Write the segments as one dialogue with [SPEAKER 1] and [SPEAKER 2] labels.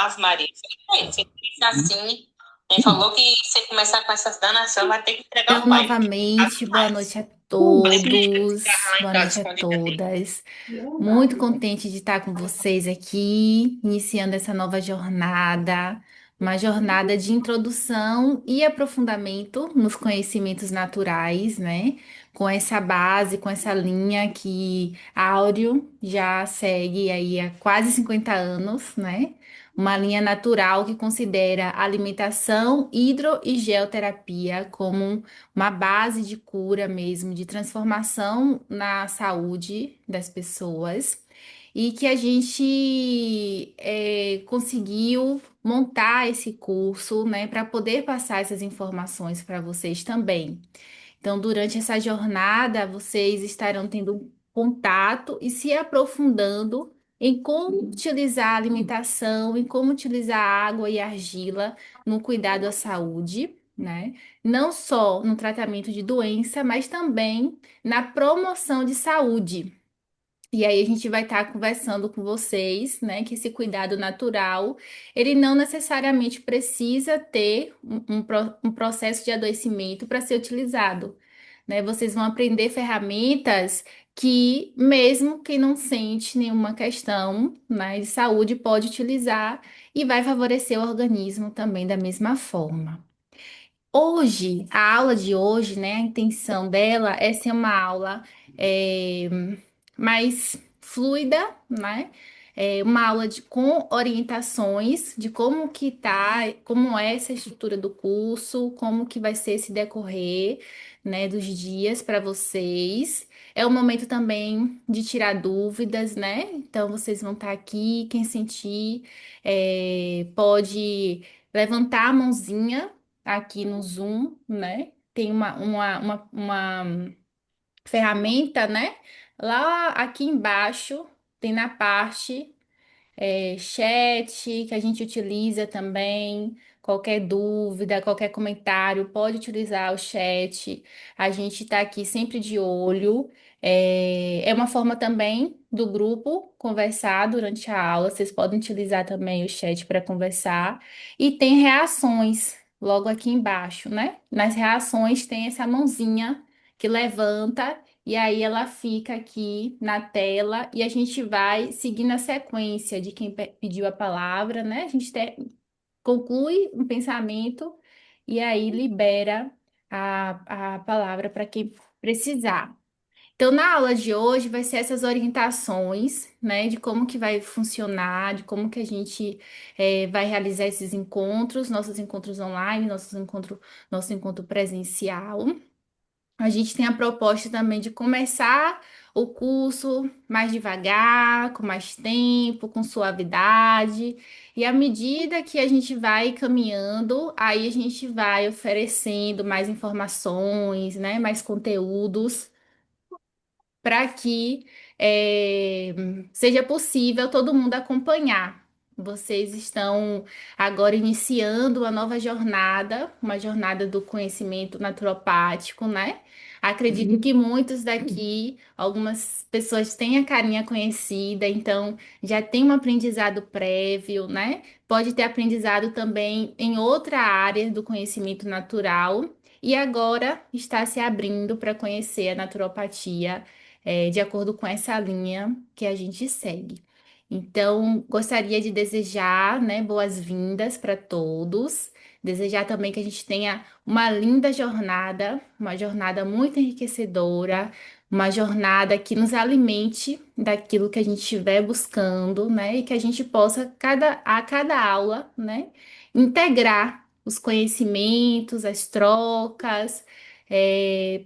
[SPEAKER 1] Ave Maria. Falei, você disse assim, ele falou que se começar com essas danações, vai ter que entregar
[SPEAKER 2] Então,
[SPEAKER 1] o pai. Ave
[SPEAKER 2] novamente, boa
[SPEAKER 1] Maria.
[SPEAKER 2] noite a
[SPEAKER 1] Falei que deixa eu ficar
[SPEAKER 2] todos,
[SPEAKER 1] lá em
[SPEAKER 2] boa
[SPEAKER 1] casa
[SPEAKER 2] noite a
[SPEAKER 1] escondida dele.
[SPEAKER 2] todas. Muito contente de estar com vocês aqui, iniciando essa nova jornada, uma jornada de introdução e aprofundamento nos conhecimentos naturais, né? Com essa base, com essa linha que a Áureo já segue aí há quase 50 anos, né? Uma linha natural que considera alimentação, hidro e geoterapia como uma base de cura mesmo, de transformação na saúde das pessoas, e que a gente conseguiu montar esse curso, né, para poder passar essas informações para vocês também. Então, durante essa jornada, vocês estarão tendo contato e se aprofundando em como utilizar a alimentação, em como utilizar a água e a argila no cuidado à saúde, né? Não só no tratamento de doença, mas também na promoção de saúde. E aí a gente vai estar conversando com vocês, né, que esse cuidado natural, ele não necessariamente precisa ter um processo de adoecimento para ser utilizado, né? Vocês vão aprender ferramentas que, mesmo quem não sente nenhuma questão, né, de saúde, pode utilizar e vai favorecer o organismo também da mesma forma. Hoje, a aula de hoje, né, a intenção dela é ser uma aula é, mais fluida, né? Uma aula com orientações de como que tá, como é essa estrutura do curso, como que vai ser esse decorrer, né, dos dias para vocês. É um momento também de tirar dúvidas, né? Então vocês vão estar aqui, quem sentir, pode levantar a mãozinha aqui no Zoom, né? Tem uma ferramenta, né? Lá aqui embaixo tem na parte chat que a gente utiliza também. Qualquer dúvida, qualquer comentário, pode utilizar o chat. A gente está aqui sempre de olho. É uma forma também do grupo conversar durante a aula. Vocês podem utilizar também o chat para conversar. E tem reações logo aqui embaixo, né? Nas reações tem essa mãozinha que levanta. E aí ela fica aqui na tela e a gente vai seguindo a sequência de quem pediu a palavra, né? A gente conclui um pensamento e aí libera a palavra para quem precisar. Então, na aula de hoje vai ser essas orientações, né, de como que vai funcionar, de como que a gente vai realizar esses encontros, nossos encontros online, nosso encontro presencial. A gente tem a proposta também de começar o curso mais devagar, com mais tempo, com suavidade. E à medida que a gente vai caminhando, aí a gente vai oferecendo mais informações, né, mais conteúdos para que eh, seja possível todo mundo acompanhar. Vocês estão agora iniciando uma jornada do conhecimento naturopático, né? Acredito que muitos daqui, algumas pessoas têm a carinha conhecida, então já tem um aprendizado prévio, né? Pode ter aprendizado também em outra área do conhecimento natural e agora está se abrindo para conhecer a naturopatia de acordo com essa linha que a gente segue. Então, gostaria de desejar, né, boas-vindas para todos. Desejar também que a gente tenha uma linda jornada, uma jornada muito enriquecedora, uma jornada que nos alimente daquilo que a gente estiver buscando, né, e que a gente possa, a cada aula, né, integrar os conhecimentos, as trocas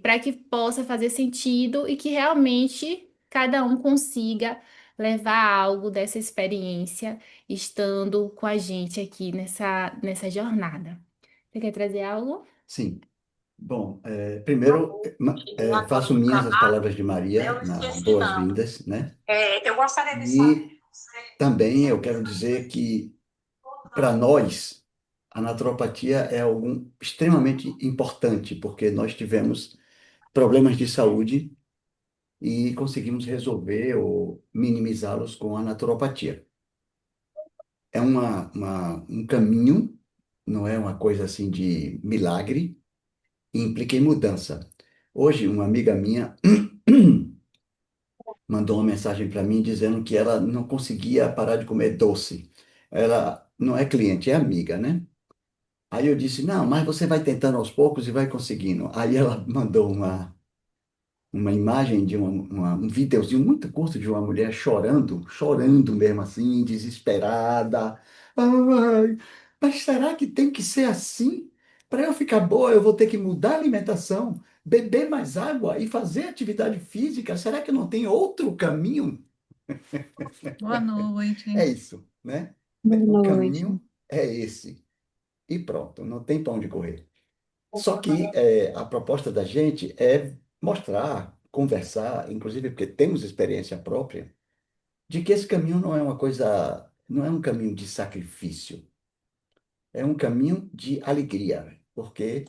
[SPEAKER 2] para que possa fazer sentido e que realmente cada um consiga levar algo dessa experiência estando com a gente aqui nessa jornada. Você quer trazer algo?
[SPEAKER 3] Sim. Bom, primeiro,
[SPEAKER 1] Uma coisa
[SPEAKER 3] faço
[SPEAKER 1] do
[SPEAKER 3] minhas as
[SPEAKER 1] canal,
[SPEAKER 3] palavras de Maria,
[SPEAKER 1] eu
[SPEAKER 3] na
[SPEAKER 1] esqueci não.
[SPEAKER 3] boas-vindas, né?
[SPEAKER 1] Eu gostaria de saber.
[SPEAKER 3] E também eu quero dizer que, para nós, a naturopatia é algo extremamente importante, porque nós tivemos problemas de saúde e conseguimos resolver ou minimizá-los com a naturopatia. é um caminho, não é uma coisa assim de milagre, e implica em mudança. Hoje, uma amiga minha mandou uma mensagem para mim dizendo que ela não conseguia parar de comer doce. Ela não é cliente, é amiga, né? Aí eu disse, não, mas você vai tentando aos poucos e vai conseguindo. Aí ela mandou uma imagem de um videozinho muito curto de uma mulher chorando, chorando mesmo assim, desesperada. Ai, mas será que tem que ser assim? Para eu ficar boa, eu vou ter que mudar a alimentação, beber mais água e fazer atividade física? Será que não tem outro caminho?
[SPEAKER 4] Boa
[SPEAKER 3] É
[SPEAKER 4] noite.
[SPEAKER 3] isso, né?
[SPEAKER 5] Boa
[SPEAKER 3] O
[SPEAKER 5] noite.
[SPEAKER 3] caminho é esse. E pronto, não tem pão de correr. Só que a proposta da gente é mostrar, conversar, inclusive porque temos experiência própria, de que esse caminho não é uma coisa, não é um caminho de sacrifício, é um caminho de alegria, porque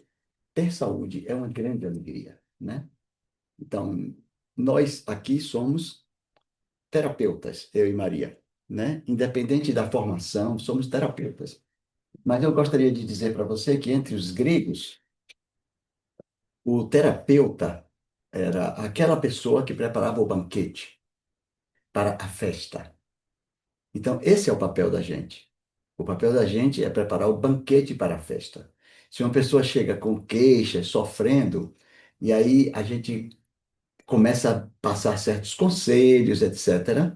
[SPEAKER 3] ter saúde é uma grande alegria, né? Então, nós aqui somos terapeutas, eu e Maria, né? Independente da formação, somos terapeutas. Mas eu gostaria de dizer para você que entre os gregos, o terapeuta era aquela pessoa que preparava o banquete para a festa. Então, esse é o papel da gente. O papel da gente é preparar o banquete para a festa. Se uma pessoa chega com queixas, sofrendo, e aí a gente começa a passar certos conselhos, etc.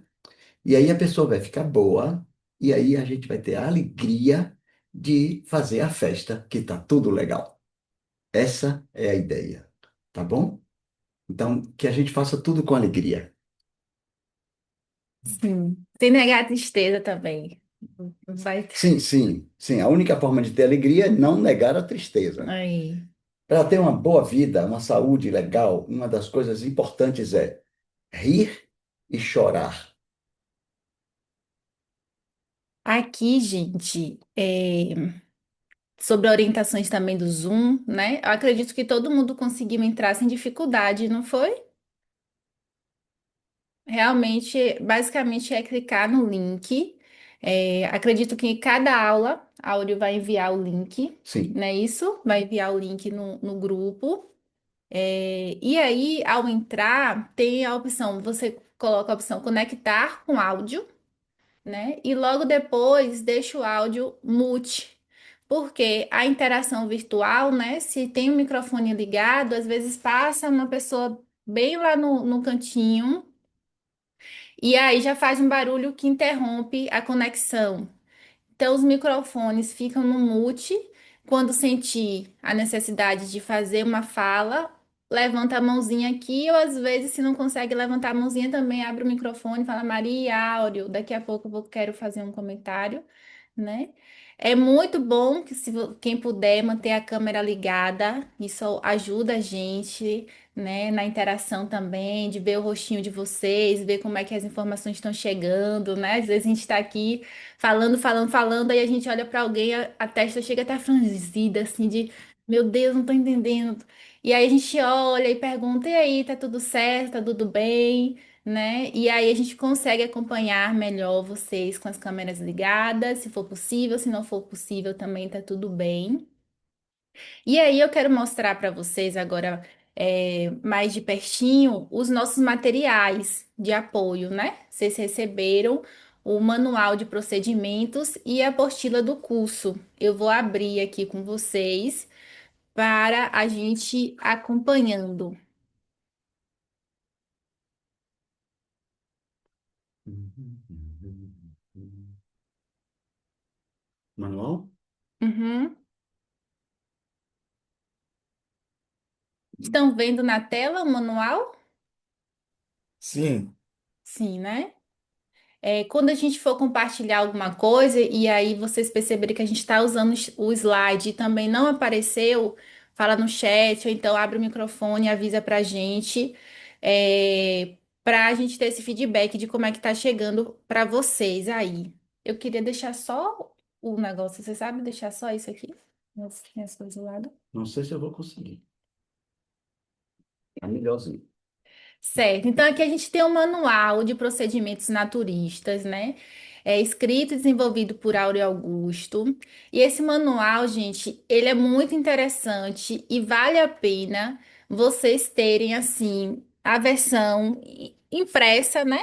[SPEAKER 3] E aí a pessoa vai ficar boa, e aí a gente vai ter a alegria de fazer a festa, que está tudo legal. Essa é a ideia, tá bom? Então, que a gente faça tudo com alegria.
[SPEAKER 2] Sim. Sem negar a tristeza também. Vai.
[SPEAKER 3] Sim, sim, sim. A única forma de ter alegria é não negar a tristeza.
[SPEAKER 2] Aí.
[SPEAKER 3] Para ter uma boa vida, uma saúde legal, uma das coisas importantes é rir e chorar.
[SPEAKER 2] Aqui, gente, sobre orientações também do Zoom, né? Eu acredito que todo mundo conseguiu entrar sem dificuldade, não foi? Realmente, basicamente é clicar no link. Acredito que cada aula, a Áudio vai enviar o link,
[SPEAKER 3] Sim.
[SPEAKER 2] não é isso? Vai enviar o link no grupo. E aí, ao entrar, tem a opção, você coloca a opção conectar com áudio, né? E logo depois deixa o áudio mute. Porque a interação virtual, né? Se tem o microfone ligado, às vezes passa uma pessoa bem lá no cantinho. E aí já faz um barulho que interrompe a conexão. Então, os microfones ficam no mute. Quando sentir a necessidade de fazer uma fala, levanta a mãozinha aqui, ou às vezes, se não consegue levantar a mãozinha, também abre o microfone e fala, Maria, áudio, daqui a pouco quero fazer um comentário, né? É muito bom que se quem puder manter a câmera ligada, isso ajuda a gente, né, na interação também, de ver o rostinho de vocês, ver como é que as informações estão chegando, né? Às vezes a gente está aqui falando, falando, falando, aí a gente olha para alguém, a testa chega até franzida, assim, de meu Deus, não tô entendendo. E aí a gente olha e pergunta, e aí, tá tudo certo, tá tudo bem, né? E aí a gente consegue acompanhar melhor vocês com as câmeras ligadas, se for possível, se não for possível, também tá tudo bem. E aí eu quero mostrar para vocês agora, mais de pertinho, os nossos materiais de apoio, né? Vocês receberam o manual de procedimentos e a apostila do curso. Eu vou abrir aqui com vocês para a gente acompanhando.
[SPEAKER 3] Manual?
[SPEAKER 2] Uhum. Estão vendo na tela o manual?
[SPEAKER 6] Sim,
[SPEAKER 2] Sim, né? Quando a gente for compartilhar alguma coisa e aí vocês perceberem que a gente está usando o slide e também não apareceu, fala no chat ou então abre o microfone e avisa para a gente, para a gente ter esse feedback de como é que tá chegando para vocês aí. Eu queria deixar só o negócio, você sabe deixar só isso aqui? Minhas coisas do lado.
[SPEAKER 3] Não sei se eu vou conseguir. É melhorzinho.
[SPEAKER 2] Certo, então aqui a gente tem um manual de procedimentos naturistas, né? É escrito e desenvolvido por Áureo Augusto. E esse manual, gente, ele é muito interessante e vale a pena vocês terem, assim, a versão impressa, né?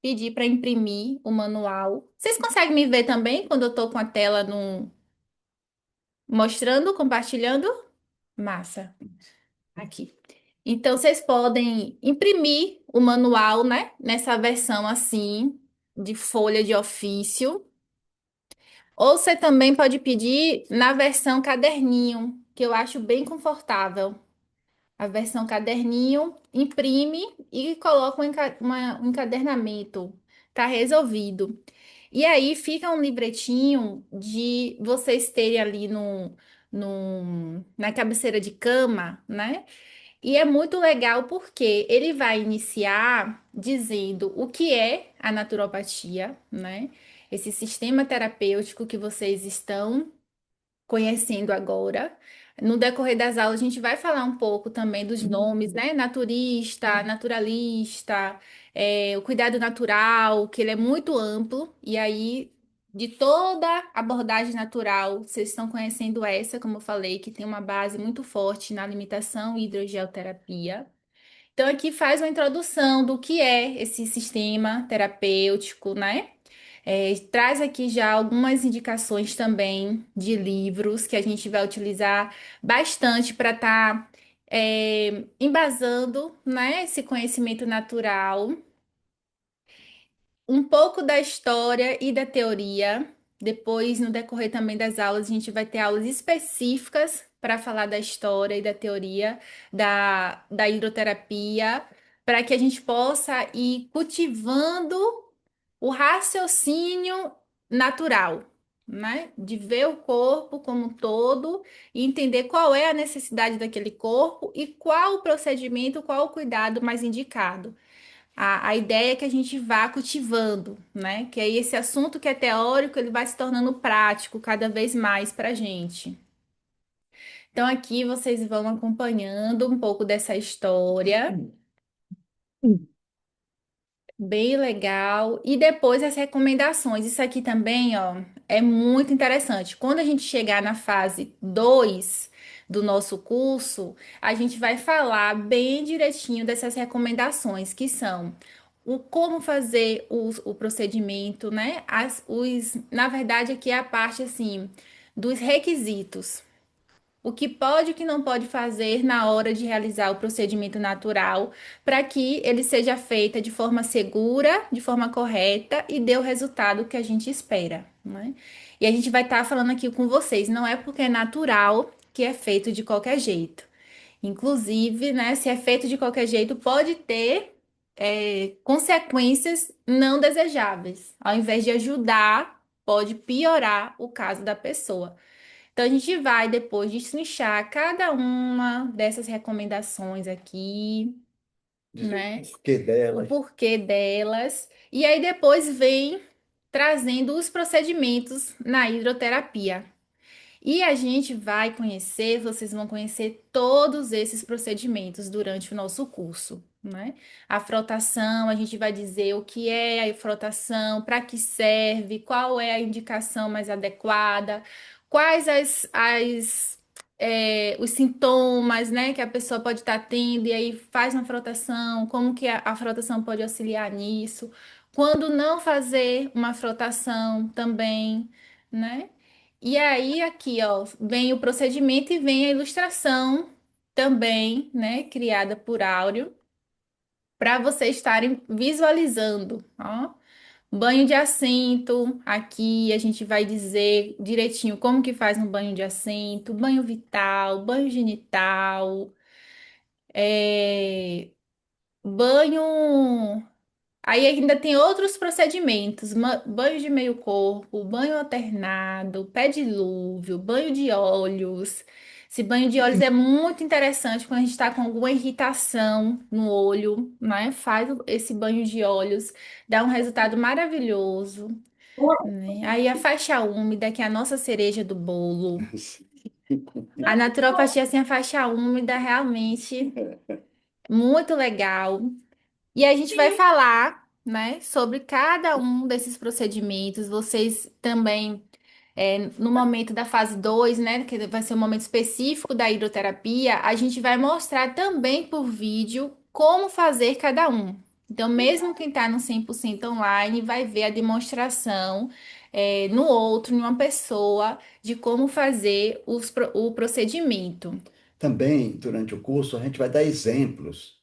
[SPEAKER 2] Pedir para imprimir o manual. Vocês conseguem me ver também quando eu estou com a tela mostrando, compartilhando? Massa. Aqui. Então, vocês podem imprimir o manual, né? Nessa versão assim, de folha de ofício. Ou você também pode pedir na versão caderninho, que eu acho bem confortável. A versão caderninho, imprime e coloca um encadernamento. Tá resolvido. E aí fica um livretinho de vocês terem ali na cabeceira de cama, né? E é muito legal porque ele vai iniciar dizendo o que é a naturopatia, né? Esse sistema terapêutico que vocês estão conhecendo agora. No decorrer das aulas, a gente vai falar um pouco também dos nomes, né? Naturista, naturalista, o cuidado natural, que ele é muito amplo, e aí, de toda abordagem natural, vocês estão conhecendo essa, como eu falei, que tem uma base muito forte na alimentação e hidrogeoterapia. Então, aqui faz uma introdução do que é esse sistema terapêutico, né? Traz aqui já algumas indicações também de livros que a gente vai utilizar bastante para estar embasando, né, esse conhecimento natural, um pouco da história e da teoria. Depois, no decorrer também das aulas, a gente vai ter aulas específicas para falar da história e da teoria da hidroterapia, para que a gente possa ir cultivando o raciocínio natural, né? De ver o corpo como um todo e entender qual é a necessidade daquele corpo e qual o procedimento, qual o cuidado mais indicado. A ideia é que a gente vá cultivando, né? Que aí esse assunto que é teórico, ele vai se tornando prático cada vez mais para a gente. Então, aqui vocês vão acompanhando um pouco dessa história. Bem legal. E depois as recomendações. Isso aqui também, ó, é muito interessante. Quando a gente chegar na fase 2 do nosso curso, a gente vai falar bem direitinho dessas recomendações, que são o como fazer o procedimento, né? Na verdade, aqui é a parte assim dos requisitos. O que pode e o que não pode fazer na hora de realizar o procedimento natural, para que ele seja feito de forma segura, de forma correta e dê o resultado que a gente espera, né? E a gente vai estar falando aqui com vocês, não é porque é natural que é feito de qualquer jeito. Inclusive, né, se é feito de qualquer jeito, pode ter consequências não desejáveis. Ao invés de ajudar, pode piorar o caso da pessoa. Então, a gente vai depois destrinchar cada uma dessas recomendações aqui,
[SPEAKER 3] Dizer o
[SPEAKER 2] né?
[SPEAKER 3] porquê
[SPEAKER 2] O
[SPEAKER 3] delas.
[SPEAKER 2] porquê delas. E aí depois vem trazendo os procedimentos na hidroterapia. E a gente vai conhecer, vocês vão conhecer todos esses procedimentos durante o nosso curso, né? A frotação, a gente vai dizer o que é a frotação, para que serve, qual é a indicação mais adequada, quais os sintomas, né, que a pessoa pode estar tendo, e aí faz uma frotação, como que a frotação pode auxiliar nisso, quando não fazer uma frotação também, né? E aí, aqui, ó, vem o procedimento e vem a ilustração também, né, criada por Áureo, para vocês estarem visualizando, ó. Banho de assento, aqui a gente vai dizer direitinho como que faz um banho de assento, banho vital, banho genital, banho. Aí ainda tem outros procedimentos, banho de meio corpo, banho alternado, pé dilúvio, banho de óleos. Esse banho de óleos é muito interessante quando a gente está com alguma irritação no olho, né? Faz esse banho de óleos, dá um resultado maravilhoso, né? Aí a faixa úmida, que é a nossa cereja do bolo. A naturopatia, assim, a faixa úmida, realmente muito legal. E a gente vai falar. né, sobre cada um desses procedimentos. Vocês também, no momento da fase 2, né, que vai ser um momento específico da hidroterapia, a gente vai mostrar também por vídeo como fazer cada um. Então, mesmo quem está no 100% online vai ver a demonstração, no outro, em uma pessoa, de como fazer o procedimento.
[SPEAKER 3] Também, durante o curso, a gente vai dar exemplos.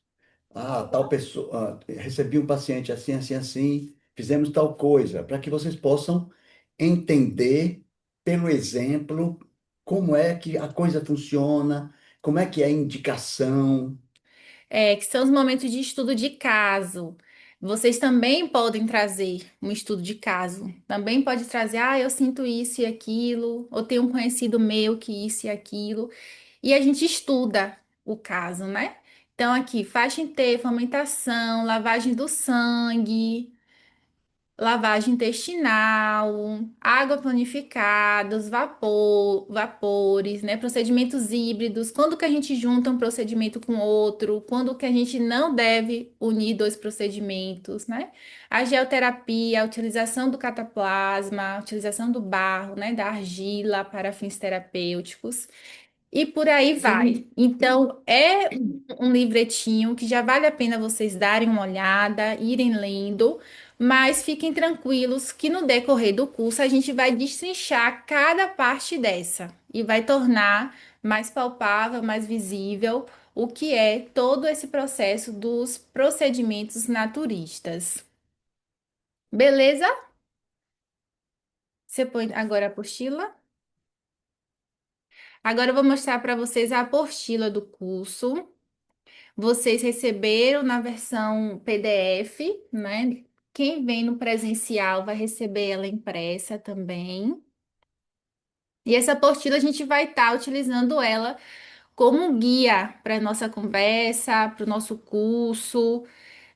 [SPEAKER 3] Ah, tal pessoa, recebi um paciente assim, assim, assim, fizemos tal coisa, para que vocês possam entender pelo exemplo como é que a coisa funciona, como é que é a indicação.
[SPEAKER 2] Que são os momentos de estudo de caso. Vocês também podem trazer um estudo de caso. Também pode trazer, eu sinto isso e aquilo, ou tenho um conhecido meu que isso e aquilo. E a gente estuda o caso, né? Então, aqui, faixa T, fomentação, lavagem do sangue, lavagem intestinal, água planificada, os vapores, né? Procedimentos híbridos, quando que a gente junta um procedimento com outro, quando que a gente não deve unir dois procedimentos, né? A geoterapia, a utilização do cataplasma, a utilização do barro, né? Da argila para fins terapêuticos. E por aí vai. Então, é um livretinho que já vale a pena vocês darem uma olhada, irem lendo, mas fiquem tranquilos que no decorrer do curso a gente vai destrinchar cada parte dessa e vai tornar mais palpável, mais visível o que é todo esse processo dos procedimentos naturistas. Beleza? Você põe agora a apostila? Agora eu vou mostrar para vocês a apostila do curso. Vocês receberam na versão PDF, né? Quem vem no presencial vai receber ela impressa também. E essa apostila a gente vai estar utilizando ela como um guia para nossa conversa, para o nosso curso,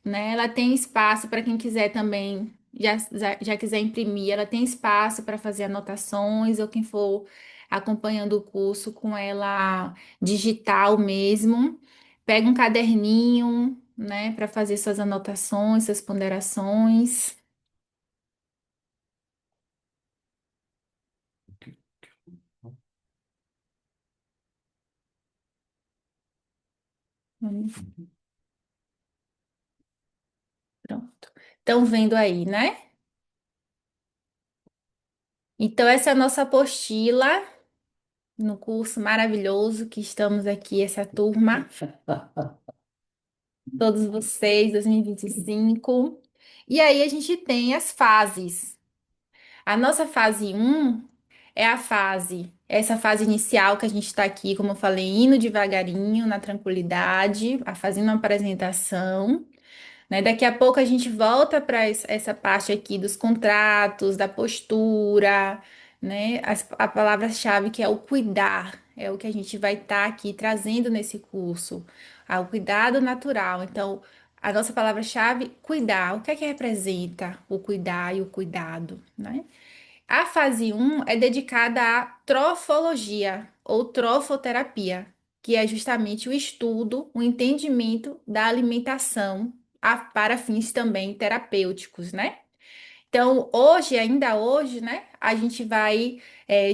[SPEAKER 2] né? Ela tem espaço para quem quiser também, já quiser imprimir, ela tem espaço para fazer anotações, ou quem for acompanhando o curso com ela digital mesmo. Pega um caderninho, né, para fazer suas anotações, suas ponderações. Pronto. Estão vendo aí, né? Então, essa é a nossa apostila no curso maravilhoso que estamos aqui, essa turma. Todos vocês, 2025. E aí a gente tem as fases. A nossa fase um é essa fase inicial que a gente está aqui, como eu falei, indo devagarinho, na tranquilidade, fazendo uma apresentação, né? Daqui a pouco a gente volta para essa parte aqui dos contratos, da postura, né? A palavra-chave que é o cuidar, é o que a gente vai estar aqui trazendo nesse curso, o cuidado natural. Então, a nossa palavra-chave, cuidar. O que é que representa o cuidar e o cuidado, né? A fase um é dedicada à trofologia ou trofoterapia, que é justamente o estudo, o entendimento da alimentação para fins também terapêuticos, né? Então, hoje, ainda hoje, né, a gente vai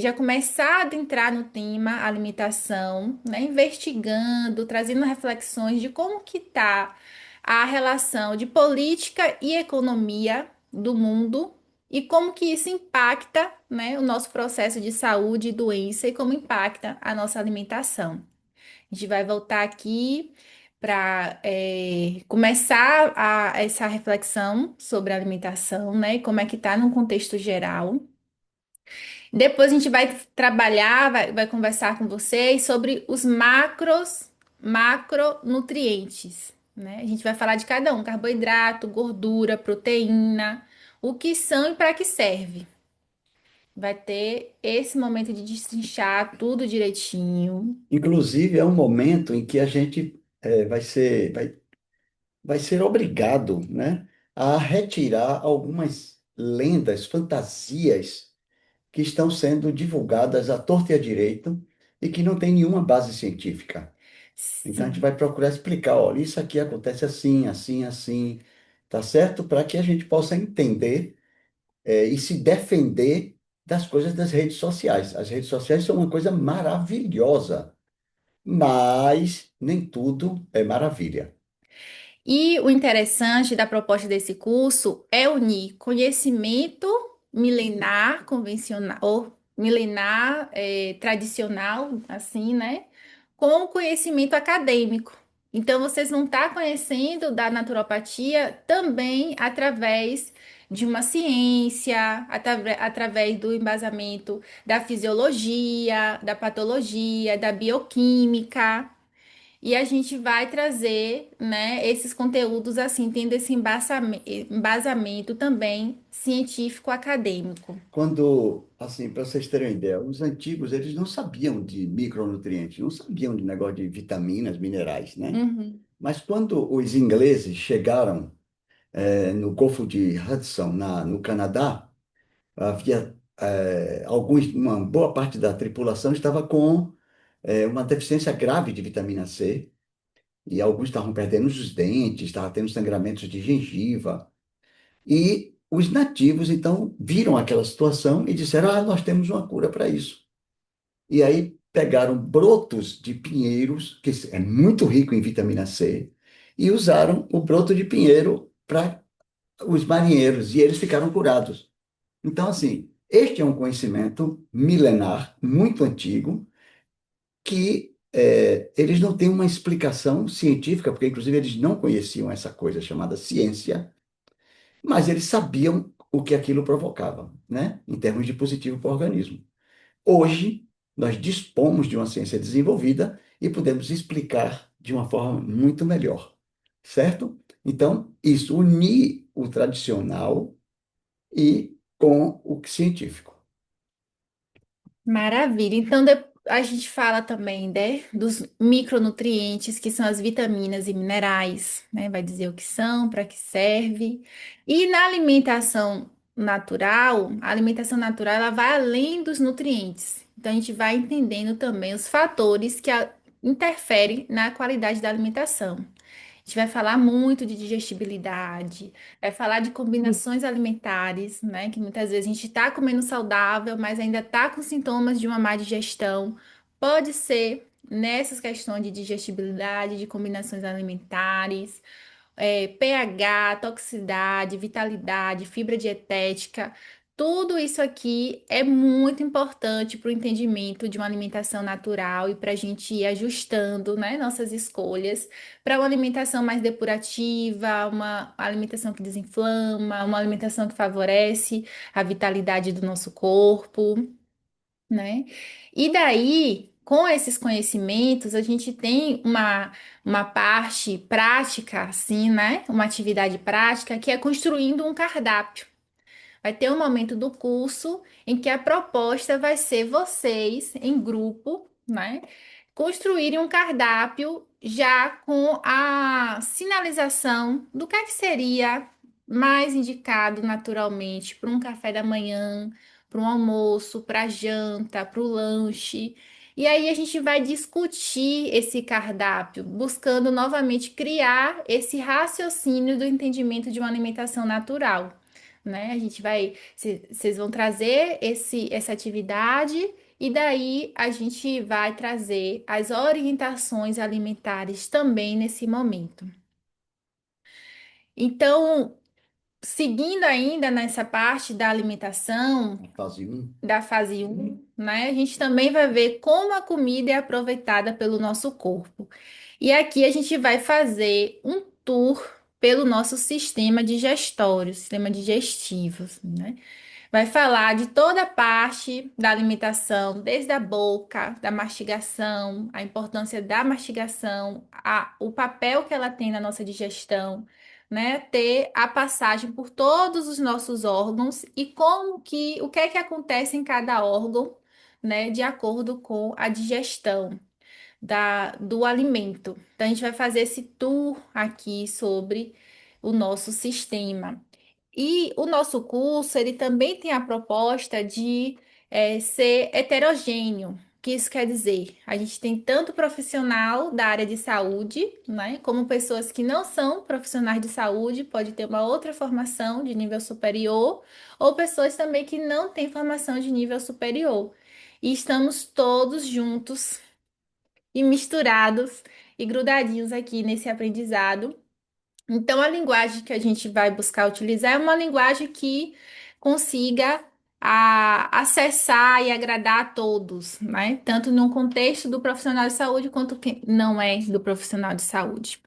[SPEAKER 2] já começar a adentrar no tema alimentação, né, investigando, trazendo reflexões de como que está a relação de política e economia do mundo e como que isso impacta, né, o nosso processo de saúde e doença e como impacta a nossa alimentação. A gente vai voltar aqui para começar essa reflexão sobre a alimentação, né? E como é que está no contexto geral. Depois a gente vai trabalhar, vai conversar com vocês sobre os macronutrientes, né? A gente vai falar de cada um, carboidrato, gordura, proteína, o que são e para que serve. Vai ter esse momento de destrinchar tudo direitinho.
[SPEAKER 3] Inclusive, é um momento em que a gente vai ser obrigado, né, a retirar algumas lendas, fantasias que estão sendo divulgadas à torta e à direito e que não tem nenhuma base científica. Então a gente
[SPEAKER 2] Sim.
[SPEAKER 3] vai procurar explicar, olha, isso aqui acontece assim, assim, assim. tá certo? Para que a gente possa entender e se defender das coisas das redes sociais. As redes sociais são uma coisa maravilhosa, mas nem tudo é maravilha.
[SPEAKER 2] E o interessante da proposta desse curso é unir conhecimento milenar, convencional, ou milenar, tradicional, assim, né? Com o conhecimento acadêmico. Então, vocês vão estar conhecendo da naturopatia também através de uma ciência, através do embasamento da fisiologia, da patologia, da bioquímica. E a gente vai trazer, né, esses conteúdos assim, tendo esse embasamento também científico acadêmico.
[SPEAKER 3] Quando, assim, para vocês terem uma ideia, os antigos, eles não sabiam de micronutrientes, não sabiam de negócio de vitaminas, minerais, né?
[SPEAKER 2] Uhum.
[SPEAKER 3] Mas quando os ingleses chegaram no Golfo de Hudson, no Canadá, havia uma boa parte da tripulação estava com uma deficiência grave de vitamina C, e alguns estavam perdendo os dentes, estavam tendo sangramentos de gengiva. E os nativos, então, viram aquela situação e disseram: Ah, nós temos uma cura para isso. E aí pegaram brotos de pinheiros, que é muito rico em vitamina C, e usaram o broto de pinheiro para os marinheiros, e eles ficaram curados. Então, assim, este é um conhecimento milenar, muito antigo, que eles não têm uma explicação científica, porque, inclusive, eles não conheciam essa coisa chamada ciência, mas eles sabiam o que aquilo provocava, né, em termos de positivo para o organismo. Hoje, nós dispomos de uma ciência desenvolvida e podemos explicar de uma forma muito melhor, certo? Então, isso, unir o tradicional e com o científico.
[SPEAKER 2] Maravilha. Então, a gente fala também, né, dos micronutrientes, que são as vitaminas e minerais, né? Vai dizer o que são, para que serve. E na a alimentação natural, ela vai além dos nutrientes. Então, a gente vai entendendo também os fatores que interferem na qualidade da alimentação. A gente vai falar muito de digestibilidade, vai falar de combinações alimentares, né? Que muitas vezes a gente está comendo saudável, mas ainda está com sintomas de uma má digestão. Pode ser nessas questões de digestibilidade, de combinações alimentares pH, toxicidade, vitalidade, fibra dietética. Tudo isso aqui é muito importante para o entendimento de uma alimentação natural e para a gente ir ajustando, né, nossas escolhas para uma alimentação mais depurativa, uma alimentação que desinflama, uma alimentação que favorece a vitalidade do nosso corpo, né? E daí, com esses conhecimentos, a gente tem uma parte prática, assim, né? Uma atividade prática que é construindo um cardápio. Vai ter um momento do curso em que a proposta vai ser vocês, em grupo, né? Construírem um cardápio já com a sinalização do que é que seria mais indicado naturalmente para um café da manhã, para um almoço, para janta, para o lanche. E aí a gente vai discutir esse cardápio, buscando novamente criar esse raciocínio do entendimento de uma alimentação natural, né? A gente vai, vocês vão trazer essa atividade e daí a gente vai trazer as orientações alimentares também nesse momento. Então, seguindo ainda nessa parte da alimentação,
[SPEAKER 3] Fase 1.
[SPEAKER 2] da fase um, né? A gente também vai ver como a comida é aproveitada pelo nosso corpo. E aqui a gente vai fazer um tour pelo nosso sistema digestório, sistema digestivo, né? Vai falar de toda a parte da alimentação, desde a boca, da mastigação, a importância da mastigação, o papel que ela tem na nossa digestão, né? Ter a passagem por todos os nossos órgãos e o que é que acontece em cada órgão, né? De acordo com a digestão do alimento. Então, a gente vai fazer esse tour aqui sobre o nosso sistema. E o nosso curso, ele também tem a proposta de ser heterogêneo. que isso quer dizer? A gente tem tanto profissional da área de saúde, né, como pessoas que não são profissionais de saúde, pode ter uma outra formação de nível superior, ou pessoas também que não têm formação de nível superior. E estamos todos juntos e misturados e grudadinhos aqui nesse aprendizado. Então, a linguagem que a gente vai buscar utilizar é uma linguagem que consiga acessar e agradar a todos, né? Tanto no contexto do profissional de saúde quanto que não é do profissional de saúde.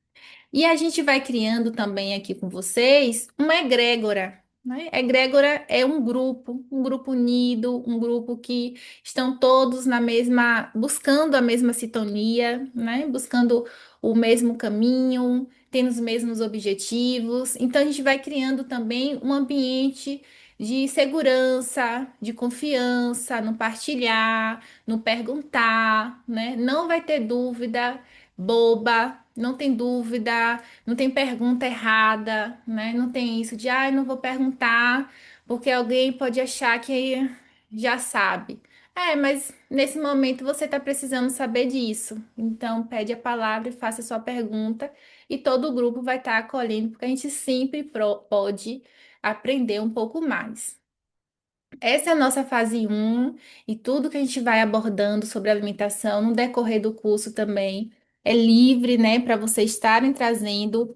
[SPEAKER 2] E a gente vai criando também aqui com vocês uma egrégora, né? Egrégora é um grupo unido, um grupo que estão todos na mesma, buscando a mesma sintonia, né? Buscando o mesmo caminho, tendo os mesmos objetivos. Então a gente vai criando também um ambiente de segurança, de confiança, no partilhar, no perguntar, né? Não vai ter dúvida boba, não tem dúvida, não tem pergunta errada, né? Não tem isso de, ah, eu não vou perguntar, porque alguém pode achar que já sabe. É, mas nesse momento você está precisando saber disso. Então, pede a palavra e faça a sua pergunta, e todo o grupo vai estar acolhendo, porque a gente sempre pode aprender um pouco mais. Essa é a nossa fase um e tudo que a gente vai abordando sobre alimentação no decorrer do curso também é livre, né, para vocês estarem trazendo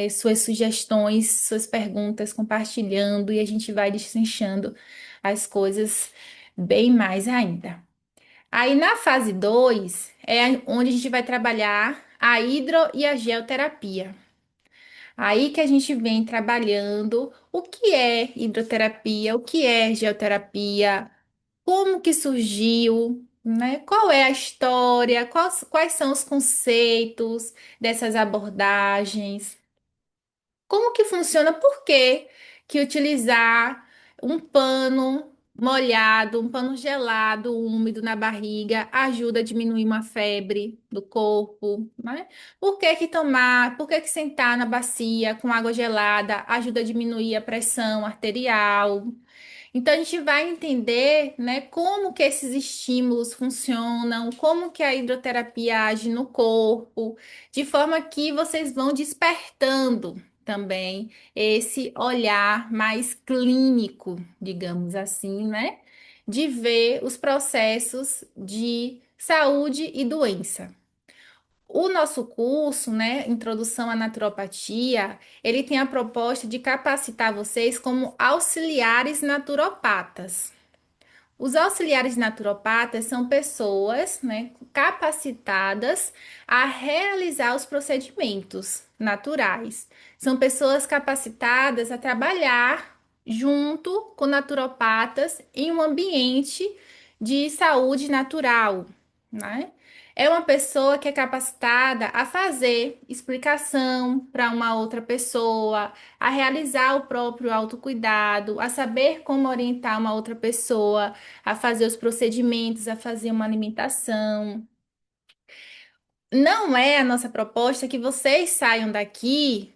[SPEAKER 2] suas sugestões, suas perguntas, compartilhando e a gente vai destrinchando as coisas bem mais ainda. Aí na fase 2 é onde a gente vai trabalhar a hidro e a geoterapia. Aí que a gente vem trabalhando o que é hidroterapia, o que é geoterapia, como que surgiu, né? Qual é a história, quais são os conceitos dessas abordagens, como que funciona, por que utilizar um pano molhado, um pano gelado, úmido na barriga ajuda a diminuir uma febre do corpo, né? Por que sentar na bacia com água gelada ajuda a diminuir a pressão arterial? Então a gente vai entender, né, como que esses estímulos funcionam, como que a hidroterapia age no corpo, de forma que vocês vão despertando também esse olhar mais clínico, digamos assim, né, de ver os processos de saúde e doença. O nosso curso, né, Introdução à Naturopatia, ele tem a proposta de capacitar vocês como auxiliares naturopatas. Os auxiliares naturopatas são pessoas, né, capacitadas a realizar os procedimentos naturais. São pessoas capacitadas a trabalhar junto com naturopatas em um ambiente de saúde natural, né? É uma pessoa que é capacitada a fazer explicação para uma outra pessoa, a realizar o próprio autocuidado, a saber como orientar uma outra pessoa a fazer os procedimentos, a fazer uma alimentação. Não é a nossa proposta que vocês saiam daqui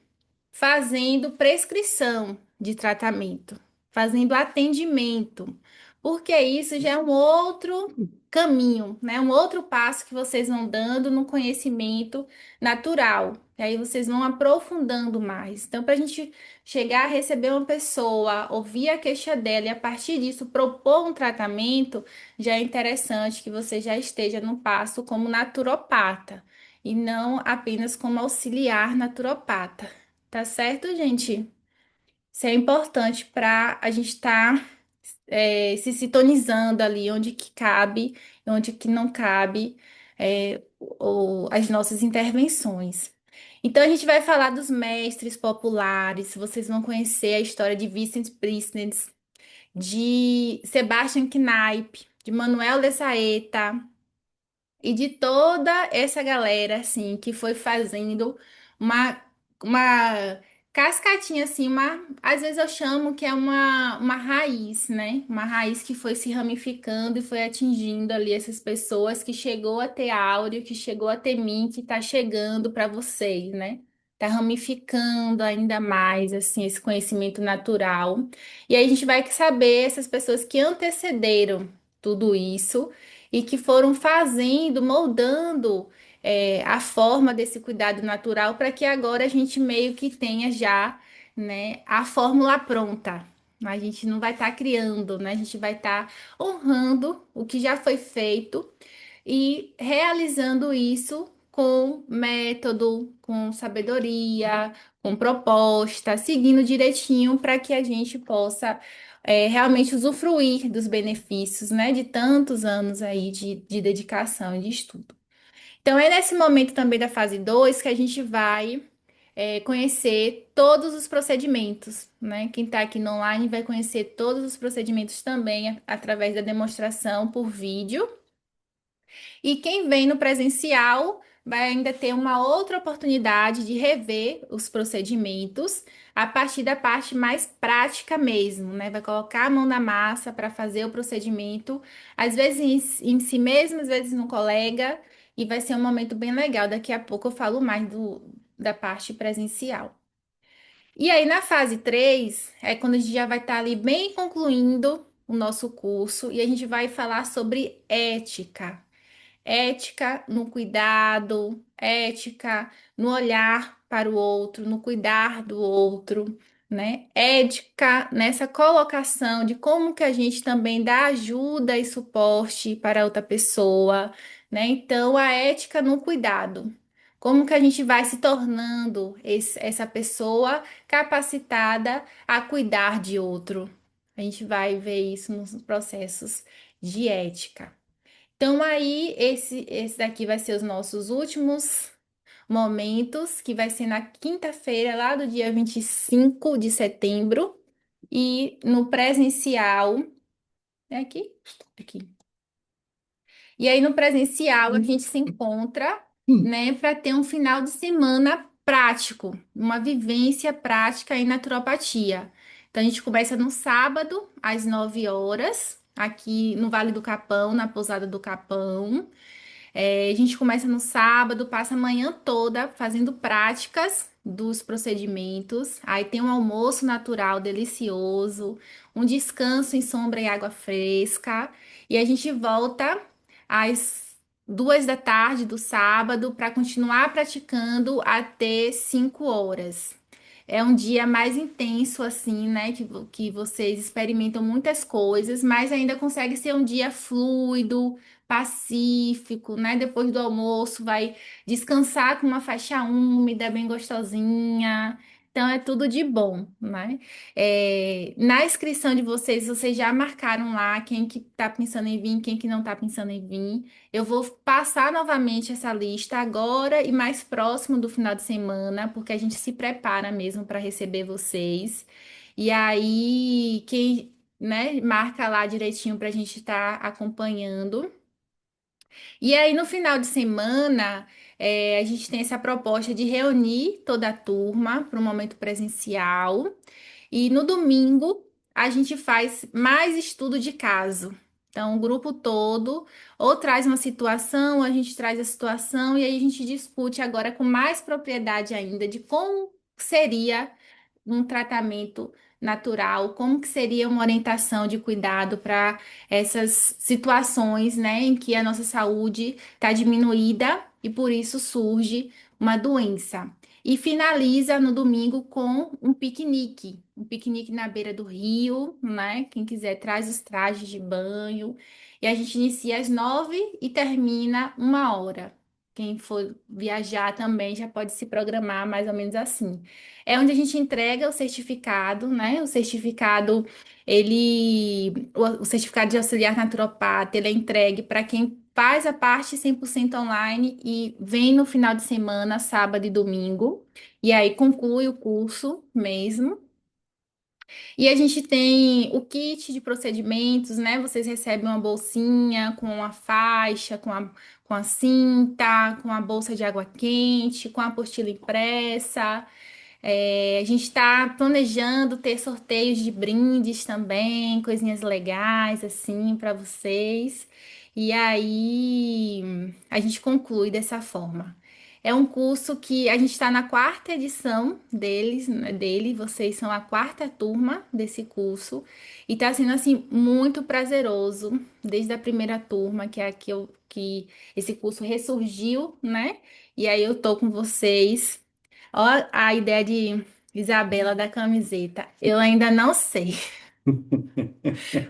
[SPEAKER 2] fazendo prescrição de tratamento, fazendo atendimento, porque isso já é um outro caminho, né? Um outro passo que vocês vão dando no conhecimento natural. E aí vocês vão aprofundando mais. Então, para a gente chegar a receber uma pessoa, ouvir a queixa dela e a partir disso propor um tratamento, já é interessante que você já esteja no passo como naturopata e não apenas como auxiliar naturopata. Tá certo, gente? Isso é importante para a gente estar se sintonizando ali onde que cabe e onde que não cabe as nossas intervenções. Então, a gente vai falar dos mestres populares, vocês vão conhecer a história de Vincent Priestnitz, de Sebastian Kneipp, de Manuel de Saeta, e de toda essa galera, assim, que foi fazendo uma cascatinha, assim, às vezes eu chamo que é uma raiz, né? Uma raiz que foi se ramificando e foi atingindo ali essas pessoas que chegou a ter áureo, que chegou a ter mim, que tá chegando para vocês, né? Tá ramificando ainda mais, assim, esse conhecimento natural. E aí a gente vai saber essas pessoas que antecederam tudo isso e que foram fazendo, moldando a forma desse cuidado natural para que agora a gente meio que tenha já, né, a fórmula pronta. A gente não vai estar criando, né? A gente vai estar honrando o que já foi feito e realizando isso com método, com sabedoria, com proposta, seguindo direitinho para que a gente possa realmente usufruir dos benefícios, né, de tantos anos aí de dedicação e de estudo. Então, é nesse momento também da fase 2 que a gente vai conhecer todos os procedimentos, né? Quem está aqui no online vai conhecer todos os procedimentos também através da demonstração por vídeo. E quem vem no presencial vai ainda ter uma outra oportunidade de rever os procedimentos a partir da parte mais prática mesmo, né? Vai colocar a mão na massa para fazer o procedimento, às vezes em si mesmo, às vezes no colega, e vai ser um momento bem legal. Daqui a pouco eu falo mais da parte presencial. E aí, na fase 3 é quando a gente já vai estar ali bem concluindo o nosso curso e a gente vai falar sobre ética. Ética no cuidado, ética no olhar para o outro, no cuidar do outro, né? Ética nessa colocação de como que a gente também dá ajuda e suporte para outra pessoa, né? Então, a ética no cuidado. Como que a gente vai se tornando essa pessoa capacitada a cuidar de outro? A gente vai ver isso nos processos de ética. Então, aí, esse daqui vai ser os nossos últimos momentos, que vai ser na quinta-feira, lá do dia 25 de setembro, e no presencial. É aqui? Aqui. E aí, no presencial, a gente se encontra, né, para ter um final de semana prático, uma vivência prática em naturopatia. Então, a gente começa no sábado, às 9 horas, aqui no Vale do Capão, na Pousada do Capão. A gente começa no sábado, passa a manhã toda fazendo práticas dos procedimentos. Aí tem um almoço natural delicioso, um descanso em sombra e água fresca. E a gente volta às 2 da tarde do sábado para continuar praticando até 5 horas. É um dia mais intenso, assim, né? Que vocês experimentam muitas coisas, mas ainda consegue ser um dia fluido, pacífico, né? Depois do almoço, vai descansar com uma faixa úmida, bem gostosinha. Então, é tudo de bom, né? Na inscrição de vocês, vocês já marcaram lá quem que tá pensando em vir, quem que não tá pensando em vir. Eu vou passar novamente essa lista agora e mais próximo do final de semana, porque a gente se prepara mesmo para receber vocês. E aí, quem, né, marca lá direitinho para a gente estar acompanhando. E aí, no final de semana, a gente tem essa proposta de reunir toda a turma para um momento presencial. E no domingo a gente faz mais estudo de caso. Então, o grupo todo ou traz uma situação, a gente traz a situação e aí a gente discute agora com mais propriedade ainda de como seria um tratamento natural, como que seria uma orientação de cuidado para essas situações, né, em que a nossa saúde está diminuída e por isso surge uma doença. E finaliza no domingo com um piquenique na beira do rio, né? Quem quiser traz os trajes de banho. E a gente inicia às 9 e termina 1 hora. Quem for viajar também já pode se programar mais ou menos assim. É onde a gente entrega o certificado, né? O certificado, o certificado de auxiliar naturopata, ele é entregue para quem faz a parte 100% online e vem no final de semana, sábado e domingo, e aí conclui o curso mesmo. E a gente tem o kit de procedimentos, né? Vocês recebem uma bolsinha com a faixa, com a cinta, com a bolsa de água quente, com a apostila impressa. A gente está planejando ter sorteios de brindes também, coisinhas legais assim para vocês. E aí a gente conclui dessa forma. É um curso que a gente está na quarta edição dele, vocês são a quarta turma desse curso, e está sendo assim muito prazeroso, desde a primeira turma, que é a que esse curso ressurgiu, né? E aí eu tô com vocês. Ó, a ideia de Isabela da camiseta. Eu ainda não sei,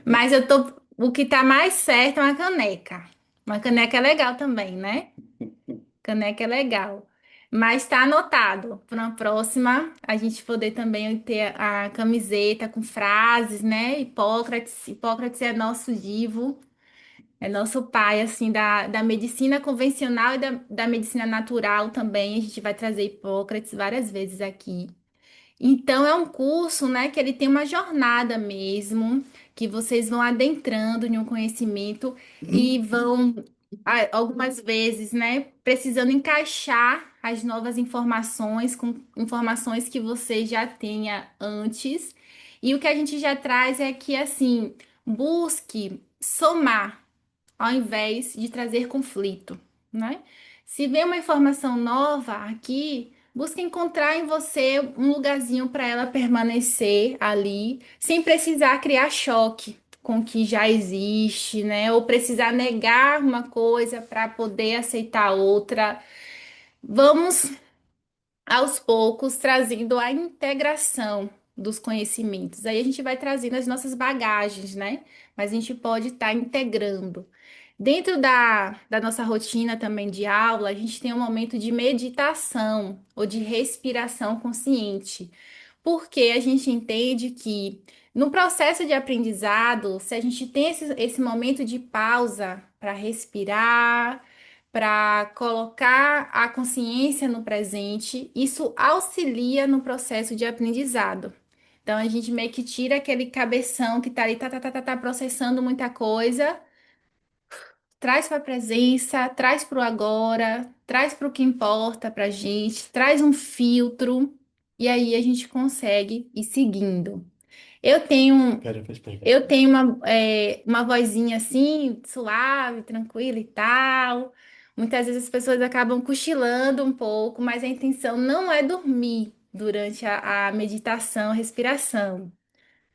[SPEAKER 2] mas eu tô. O que tá mais certo é uma caneca. Uma caneca é legal também, né? Caneca é legal. Mas tá anotado para uma próxima a gente poder também ter a camiseta com frases, né? Hipócrates, Hipócrates é nosso divo, é nosso pai, assim, da medicina convencional e da medicina natural também. A gente vai trazer Hipócrates várias vezes aqui. Então, é um curso, né, que ele tem uma jornada mesmo, que vocês vão adentrando em um conhecimento e vão, algumas vezes, né, precisando encaixar as novas informações com informações que você já tenha antes. E o que a gente já traz é que, assim, busque somar ao invés de trazer conflito, né? Se vem uma informação nova aqui, busque encontrar em você um lugarzinho para ela permanecer ali, sem precisar criar choque com o que já existe, né? Ou precisar negar uma coisa para poder aceitar outra. Vamos aos poucos trazendo a integração dos conhecimentos. Aí a gente vai trazendo as nossas bagagens, né? Mas a gente pode estar integrando. Dentro da nossa rotina também de aula, a gente tem um momento de meditação ou de respiração consciente, porque a gente entende que no processo de aprendizado, se a gente tem esse momento de pausa para respirar, para colocar a consciência no presente, isso auxilia no processo de aprendizado. Então a gente meio que tira aquele cabeção que tá ali, tá processando muita coisa, traz para a presença, traz para o agora, traz para o que importa para a gente, traz um filtro, e aí a gente consegue ir seguindo. Eu tenho
[SPEAKER 3] Cara, faz pergunta.
[SPEAKER 2] eu tenho uma vozinha assim, suave, tranquila e tal. Muitas vezes as pessoas acabam cochilando um pouco, mas a intenção não é dormir durante a meditação, a respiração.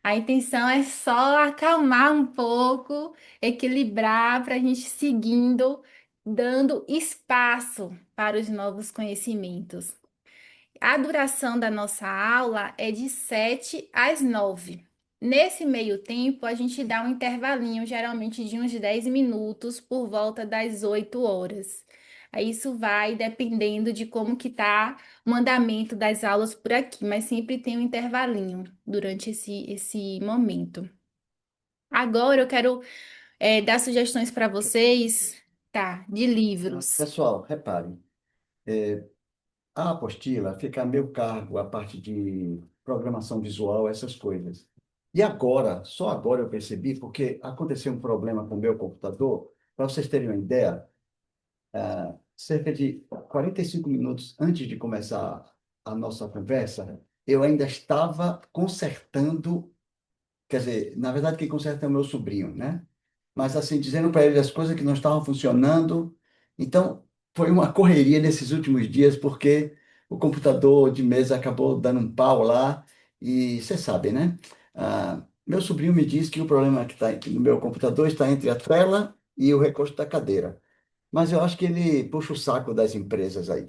[SPEAKER 2] A intenção é só acalmar um pouco, equilibrar para a gente seguindo, dando espaço para os novos conhecimentos. A duração da nossa aula é de 7 às 9. Nesse meio tempo, a gente dá um intervalinho, geralmente de uns 10 minutos, por volta das 8 horas. Aí isso vai dependendo de como que tá o andamento das aulas por aqui, mas sempre tem um intervalinho durante esse momento. Agora eu quero dar sugestões para vocês, tá, de livros.
[SPEAKER 3] Pessoal, reparem, a apostila fica a meu cargo, a parte de programação visual, essas coisas. E agora, só agora eu percebi, porque aconteceu um problema com o meu computador, para vocês terem uma ideia, cerca de 45 minutos antes de começar a nossa conversa, eu ainda estava consertando. Quer dizer, na verdade, quem conserta é o meu sobrinho, né? Mas, assim, dizendo para ele as coisas que não estavam funcionando. Então, foi uma correria nesses últimos dias, porque o computador de mesa acabou dando um pau lá. E você sabe, né? Meu sobrinho me disse que o problema que está no meu computador está entre a tela e o recurso da cadeira. Mas eu acho que ele puxa o saco das empresas aí.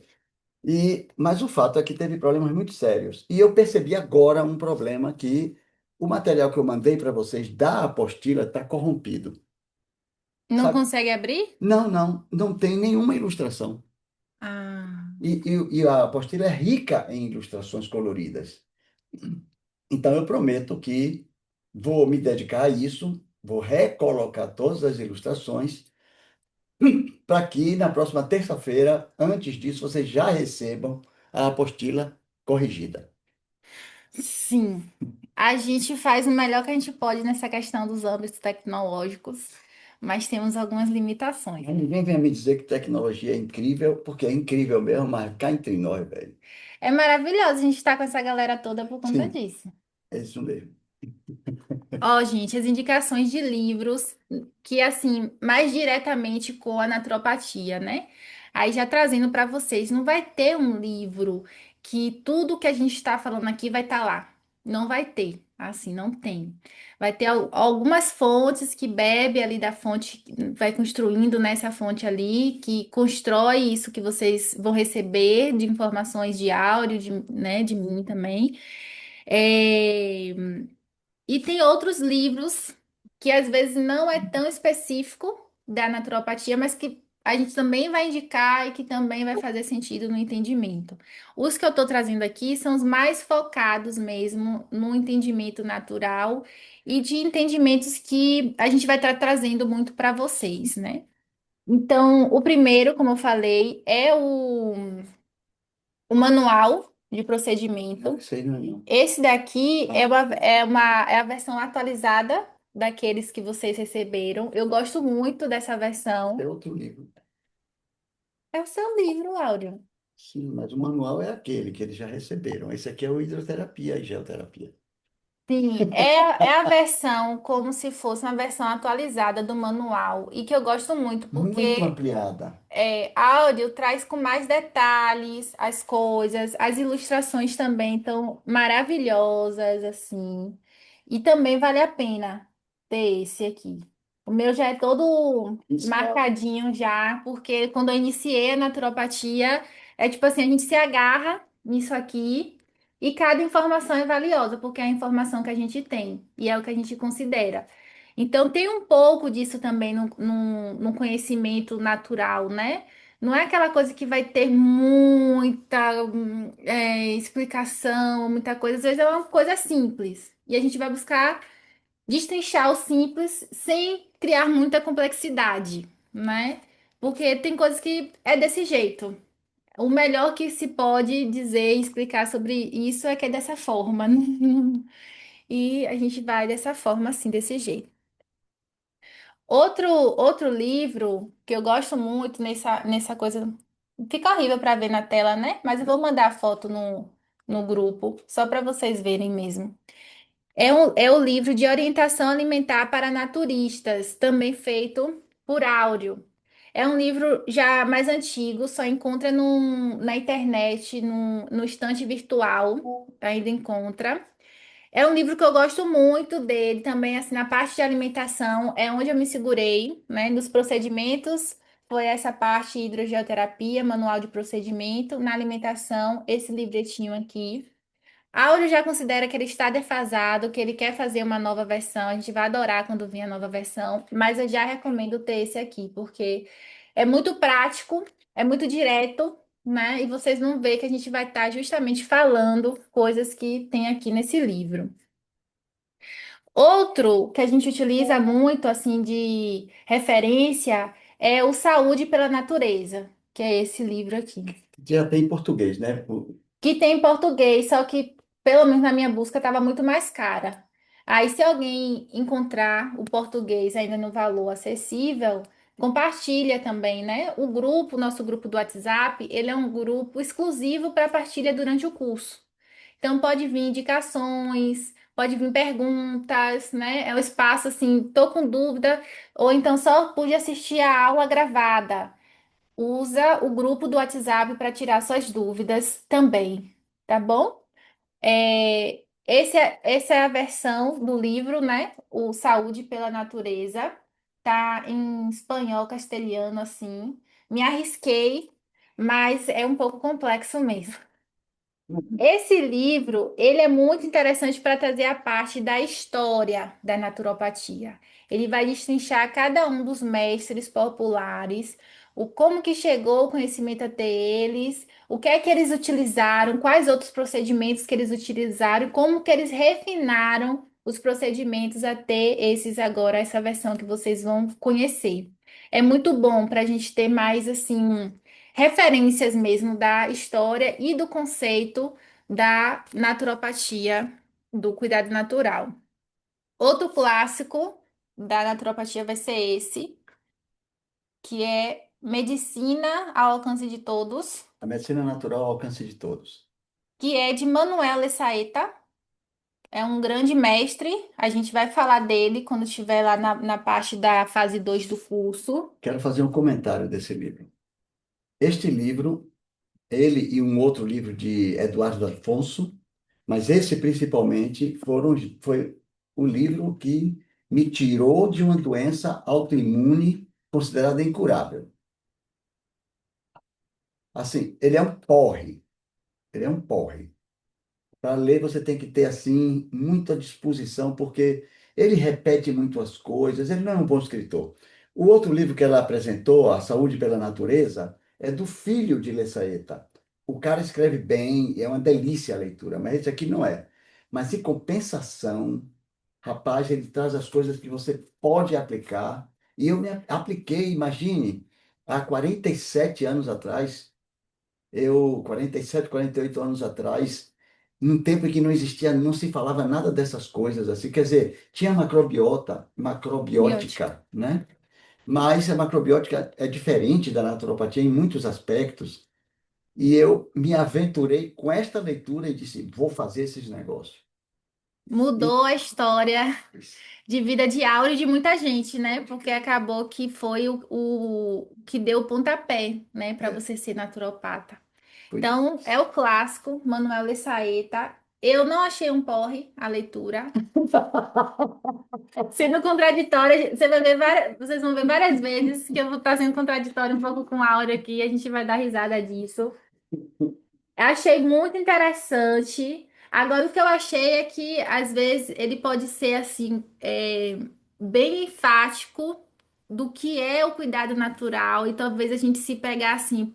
[SPEAKER 3] Mas o fato é que teve problemas muito sérios. E eu percebi agora um problema que o material que eu mandei para vocês da apostila está corrompido.
[SPEAKER 2] Não
[SPEAKER 3] Sabe?
[SPEAKER 2] consegue abrir?
[SPEAKER 3] Não tem nenhuma ilustração.
[SPEAKER 2] Ah.
[SPEAKER 3] E a apostila é rica em ilustrações coloridas. Então eu prometo que vou me dedicar a isso, vou recolocar todas as ilustrações para que na próxima terça-feira, antes disso, vocês já recebam a apostila corrigida.
[SPEAKER 2] Sim, a gente faz o melhor que a gente pode nessa questão dos âmbitos tecnológicos, mas temos algumas limitações.
[SPEAKER 3] Mas ninguém venha me dizer que tecnologia é incrível, porque é incrível mesmo, mas cá entre nós, velho.
[SPEAKER 2] É maravilhoso a gente estar com essa galera toda por conta
[SPEAKER 3] Sim,
[SPEAKER 2] disso.
[SPEAKER 3] é isso mesmo.
[SPEAKER 2] Ó, gente, as indicações de livros que, assim, mais diretamente com a naturopatia, né? Aí já trazendo para vocês, não vai ter um livro que tudo que a gente está falando aqui vai estar lá. Não vai ter, assim, não tem. Vai ter algumas fontes que bebe ali da fonte, vai construindo nessa fonte ali, que constrói isso que vocês vão receber de informações de áudio, né, de mim também. É, e tem outros livros que às vezes não é tão específico da naturopatia, mas que a gente também vai indicar e que também vai fazer sentido no entendimento. Os que eu estou trazendo aqui são os mais focados mesmo no entendimento natural e de entendimentos que a gente vai estar trazendo muito para vocês, né? Então, o primeiro, como eu falei, é o manual de procedimento.
[SPEAKER 3] Sei não, não.
[SPEAKER 2] Esse daqui é a versão atualizada daqueles que vocês receberam. Eu gosto muito dessa versão.
[SPEAKER 3] É outro livro.
[SPEAKER 2] É o seu livro, Áudio.
[SPEAKER 3] Sim, mas o manual é aquele que eles já receberam. Esse aqui é o hidroterapia e geoterapia.
[SPEAKER 2] Sim, é a versão como se fosse uma versão atualizada do manual e que eu gosto muito
[SPEAKER 3] Muito
[SPEAKER 2] porque
[SPEAKER 3] ampliada.
[SPEAKER 2] áudio traz com mais detalhes as coisas, as ilustrações também estão maravilhosas, assim. E também vale a pena ter esse aqui. O meu já é todo
[SPEAKER 3] Isso
[SPEAKER 2] marcadinho já, porque quando eu iniciei a naturopatia, é tipo assim, a gente se agarra nisso aqui e cada informação é valiosa, porque é a informação que a gente tem e é o que a gente considera. Então, tem um pouco disso também no conhecimento natural, né? Não é aquela coisa que vai ter muita explicação, muita coisa. Às vezes é uma coisa simples. E a gente vai buscar destrinchar o simples sem criar muita complexidade, né? Porque tem coisas que é desse jeito. O melhor que se pode dizer e explicar sobre isso é que é dessa forma. E a gente vai dessa forma, assim, desse jeito. Outro livro que eu gosto muito nessa coisa. Fica horrível para ver na tela, né? Mas eu vou mandar a foto no grupo, só para vocês verem mesmo. É o livro de orientação alimentar para naturistas, também feito por áudio. É um livro já mais antigo, só encontra na internet, no estante virtual, ainda encontra. É um livro que eu gosto muito dele também, assim, na parte de alimentação, é onde eu me segurei, né? Nos procedimentos, foi essa parte hidrogeoterapia, manual de procedimento, na alimentação, esse livretinho aqui. Áureo já considera que ele está defasado, que ele quer fazer uma nova versão, a gente vai adorar quando vir a nova versão, mas eu já recomendo ter esse aqui, porque é muito prático, é muito direto, né? E vocês vão ver que a gente vai estar justamente falando coisas que tem aqui nesse livro. Outro que a gente utiliza muito, assim, de referência é o Saúde pela Natureza, que é esse livro aqui.
[SPEAKER 3] Já tem em português, né?
[SPEAKER 2] Que tem em português, só que, pelo menos na minha busca, estava muito mais cara. Aí, se alguém encontrar o português ainda no valor acessível, compartilha também, né? Nosso grupo do WhatsApp, ele é um grupo exclusivo para partilha durante o curso. Então, pode vir indicações, pode vir perguntas, né? É um espaço assim, tô com dúvida, ou então só pude assistir a aula gravada. Usa o grupo do WhatsApp para tirar suas dúvidas também, tá bom? Essa é a versão do livro, né? O Saúde pela Natureza. Tá em espanhol, castelhano, assim. Me arrisquei, mas é um pouco complexo mesmo. Esse livro, ele é muito interessante para trazer a parte da história da naturopatia. Ele vai destrinchar cada um dos mestres populares, o como que chegou o conhecimento até eles, o que é que eles utilizaram, quais outros procedimentos que eles utilizaram, como que eles refinaram os procedimentos até esses agora, essa versão que vocês vão conhecer. É muito bom para a gente ter mais assim referências mesmo da história e do conceito da naturopatia, do cuidado natural. Outro clássico da naturopatia vai ser esse, que é Medicina ao Alcance de Todos,
[SPEAKER 3] A medicina natural ao alcance de todos.
[SPEAKER 2] que é de Manuel Essaeta. É um grande mestre. A gente vai falar dele quando estiver lá na parte da fase 2 do curso.
[SPEAKER 3] Quero fazer um comentário desse livro. Este livro, ele e um outro livro de Eduardo Afonso, mas esse principalmente foi o livro que me tirou de uma doença autoimune considerada incurável. Assim, ele é um porre, ele é um porre. Para ler, você tem que ter, assim, muita disposição, porque ele repete muito as coisas, ele não é um bom escritor. O outro livro que ela apresentou, A Saúde pela Natureza, é do filho de Lessaeta. O cara escreve bem, é uma delícia a leitura, mas esse aqui não é. Mas, em compensação, rapaz, ele traz as coisas que você pode aplicar. E eu me apliquei, imagine, há 47 anos atrás, 47, 48 anos atrás, num tempo em que não existia, não se falava nada dessas coisas assim, quer dizer, tinha
[SPEAKER 2] Biótica.
[SPEAKER 3] macrobiótica, né? Mas a macrobiótica é diferente da naturopatia em muitos aspectos, e eu me aventurei com esta leitura e disse, vou fazer esses negócios. E
[SPEAKER 2] Mudou a história de vida de Aura e de muita gente, né? Porque acabou que foi o que deu o pontapé, né, para
[SPEAKER 3] é,
[SPEAKER 2] você ser naturopata.
[SPEAKER 3] foi
[SPEAKER 2] Então, é o clássico, Manuel de Saeta. Eu não achei um porre a leitura. Sendo contraditória, vocês vão ver várias vezes que eu vou estar sendo contraditória um pouco com a Aura aqui, a gente vai dar risada disso. Eu achei muito interessante. Agora, o que eu achei é que, às vezes, ele pode ser, assim, bem enfático do que é o cuidado natural, e talvez a gente se pegar assim.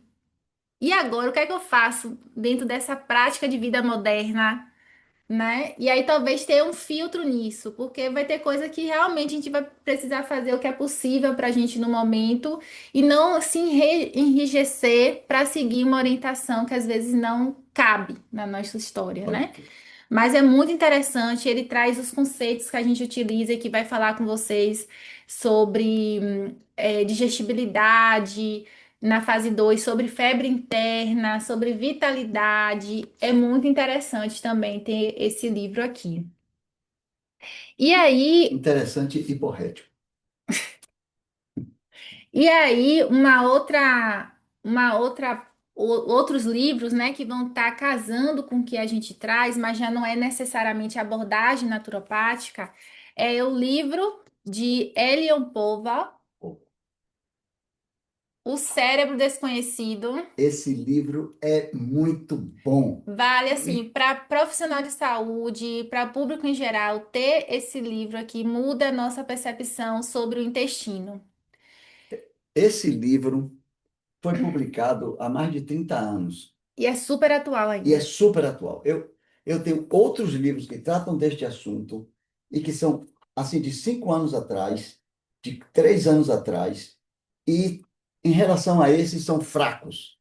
[SPEAKER 2] E agora, o que é que eu faço dentro dessa prática de vida moderna? Né? E aí talvez ter um filtro nisso, porque vai ter coisa que realmente a gente vai precisar fazer o que é possível para a gente no momento e não se enrijecer para seguir uma orientação que às vezes não cabe na nossa história,
[SPEAKER 3] pode
[SPEAKER 2] né?
[SPEAKER 3] crer.
[SPEAKER 2] Mas é muito interessante, ele traz os conceitos que a gente utiliza e que vai falar com vocês sobre digestibilidade na fase 2, sobre febre interna, sobre vitalidade. É muito interessante também ter esse livro aqui. E aí,
[SPEAKER 3] Interessante e hiporrético.
[SPEAKER 2] outros livros, né, que vão estar casando com o que a gente traz, mas já não é necessariamente abordagem naturopática, é o livro de Elion Pova, O Cérebro Desconhecido.
[SPEAKER 3] Esse livro é muito bom.
[SPEAKER 2] Vale, assim, para profissional de saúde, para público em geral, ter esse livro aqui muda a nossa percepção sobre o intestino.
[SPEAKER 3] Esse livro foi publicado há mais de 30 anos
[SPEAKER 2] E é super atual
[SPEAKER 3] e é
[SPEAKER 2] ainda.
[SPEAKER 3] super atual. Eu tenho outros livros que tratam deste assunto e que são, assim, de 5 anos atrás, de 3 anos atrás, e em relação a esses são fracos.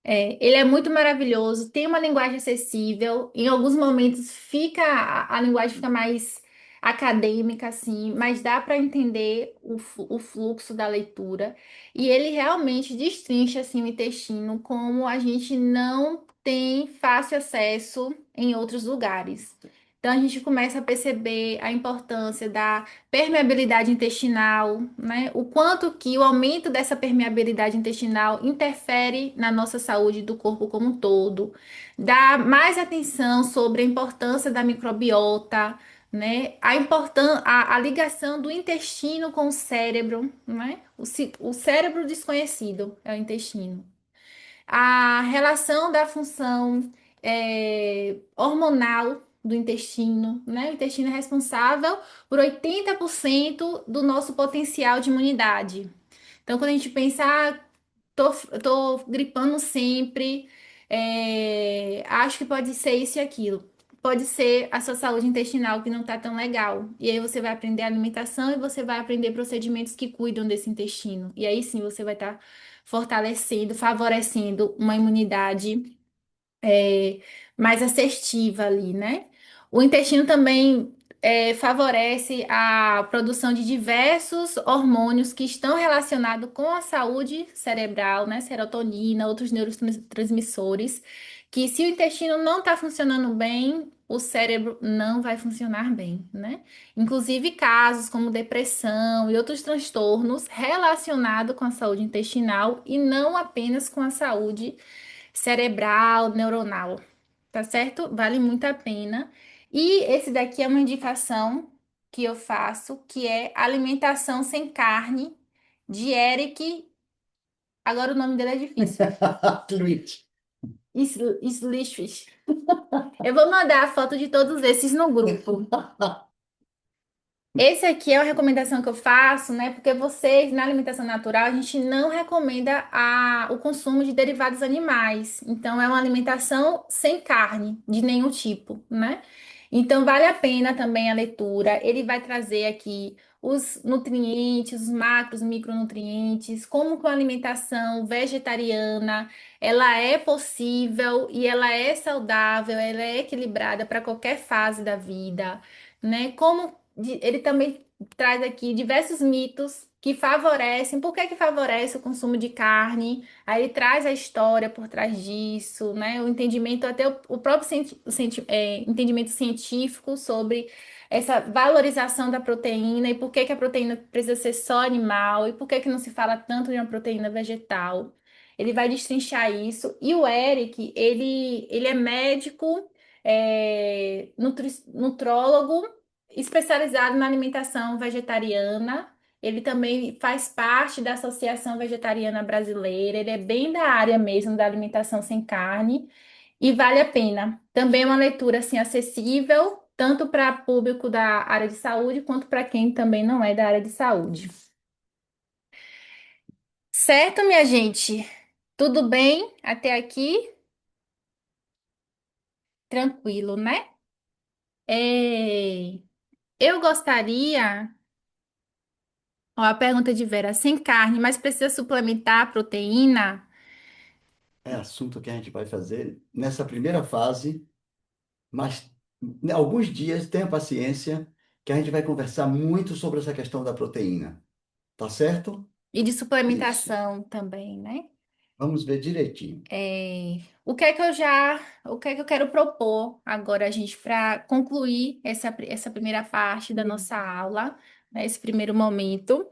[SPEAKER 2] Ele é muito maravilhoso, tem uma linguagem acessível, em alguns momentos a linguagem fica mais acadêmica, assim, mas dá para entender o fluxo da leitura. E ele realmente destrincha assim, o intestino como a gente não tem fácil acesso em outros lugares. Então a gente começa a perceber a importância da permeabilidade intestinal, né? O quanto que o aumento dessa permeabilidade intestinal interfere na nossa saúde do corpo como um todo. Dá mais atenção sobre a importância da microbiota, né? A ligação do intestino com o cérebro, né? O cérebro desconhecido é o intestino. A relação da função hormonal do intestino, né? O intestino é responsável por 80% do nosso potencial de imunidade. Então, quando a gente pensa, tô gripando sempre, acho que pode ser isso e aquilo. Pode ser a sua saúde intestinal que não está tão legal. E aí você vai aprender alimentação e você vai aprender procedimentos que cuidam desse intestino. E aí sim você vai estar fortalecendo, favorecendo uma imunidade é, mais assertiva ali, né? O intestino também favorece a produção de diversos hormônios que estão relacionados com a saúde cerebral, né? Serotonina, outros neurotransmissores, que se o intestino não está funcionando bem, o cérebro não vai funcionar bem, né? Inclusive casos como depressão e outros transtornos relacionados com a saúde intestinal e não apenas com a saúde cerebral, neuronal, tá certo? Vale muito a pena. E esse daqui é uma indicação que eu faço, que é alimentação sem carne, de Eric. Agora o nome dele é difícil.
[SPEAKER 3] Tweet.
[SPEAKER 2] Slishfish. Eu vou mandar a foto de todos esses no grupo. Esse aqui é uma recomendação que eu faço, né? Porque vocês, na alimentação natural, a gente não recomenda o consumo de derivados animais. Então, é uma alimentação sem carne, de nenhum tipo, né? Então, vale a pena também a leitura. Ele vai trazer aqui os nutrientes, os macros, micronutrientes, como que uma alimentação vegetariana, ela é possível e ela é saudável, ela é equilibrada para qualquer fase da vida, né? Ele também traz aqui diversos mitos que favorecem. Por que que favorece o consumo de carne? Aí ele traz a história por trás disso, né? O entendimento, até o próprio entendimento científico sobre essa valorização da proteína e por que que a proteína precisa ser só animal e por que que não se fala tanto de uma proteína vegetal. Ele vai destrinchar isso. E o Eric, ele é médico, nutrólogo especializado na alimentação vegetariana. Ele também faz parte da Associação Vegetariana Brasileira. Ele é bem da área mesmo da alimentação sem carne e vale a pena. Também é uma leitura assim acessível, tanto para público da área de saúde quanto para quem também não é da área de saúde. Certo, minha gente? Tudo bem até aqui? Tranquilo, né? É, Eu gostaria. Ó, a pergunta de Vera, sem carne, mas precisa suplementar a proteína?
[SPEAKER 3] É assunto que a gente vai fazer nessa primeira fase, mas alguns dias, tenha paciência, que a gente vai conversar muito sobre essa questão da proteína. Tá certo?
[SPEAKER 2] E de
[SPEAKER 3] Isso.
[SPEAKER 2] suplementação também, né?
[SPEAKER 3] Vamos ver direitinho.
[SPEAKER 2] O que é que eu quero propor agora, gente, para concluir essa primeira parte da nossa aula, né, esse primeiro momento,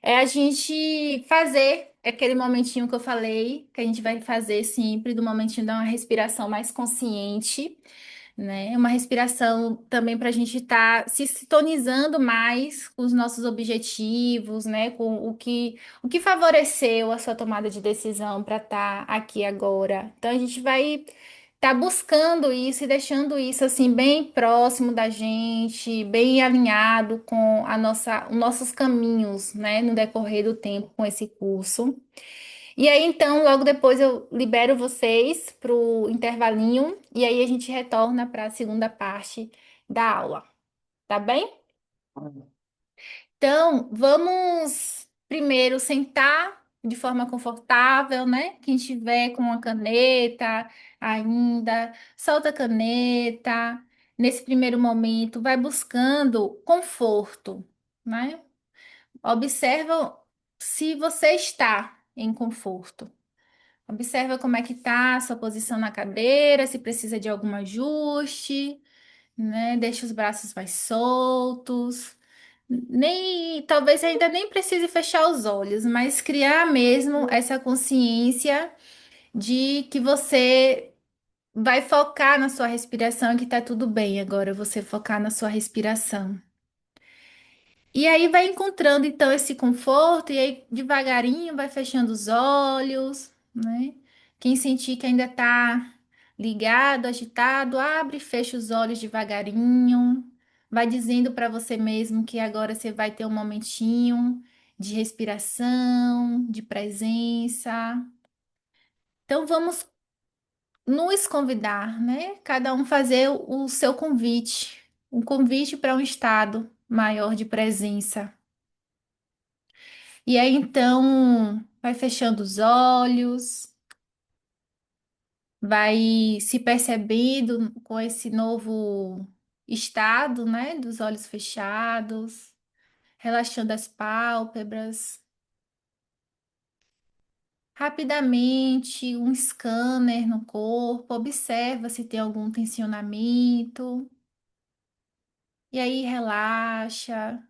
[SPEAKER 2] é a gente fazer aquele momentinho que eu falei, que a gente vai fazer sempre, do momentinho da uma respiração mais consciente, né? Uma respiração também para a gente estar se sintonizando mais com os nossos objetivos, né? Com o que favoreceu a sua tomada de decisão para estar aqui agora. Então a gente vai estar buscando isso e deixando isso assim bem próximo da gente, bem alinhado com os nossos caminhos, né? No decorrer do tempo com esse curso. E aí, então, logo depois eu libero vocês para o intervalinho e aí a gente retorna para a segunda parte da aula, tá bem? Então, vamos primeiro sentar de forma confortável, né? Quem tiver com uma caneta ainda, solta a caneta. Nesse primeiro momento, vai buscando conforto, né? Observa se você está em conforto. Observa como é que tá a sua posição na cadeira, se precisa de algum ajuste, né? Deixa os braços mais soltos. Talvez ainda nem precise fechar os olhos, mas criar mesmo essa consciência de que você vai focar na sua respiração e que tá tudo bem agora, você focar na sua respiração. E aí vai encontrando então esse conforto e aí devagarinho vai fechando os olhos, né? Quem sentir que ainda tá ligado, agitado, abre e fecha os olhos devagarinho. Vai dizendo para você mesmo que agora você vai ter um momentinho de respiração, de presença. Então vamos nos convidar, né? Cada um fazer o seu convite, um convite para um estado maior de presença. E aí então vai fechando os olhos, vai se percebendo com esse novo estado, né, dos olhos fechados, relaxando as pálpebras. rapidamente um scanner no corpo, observa se tem algum tensionamento, e aí relaxa,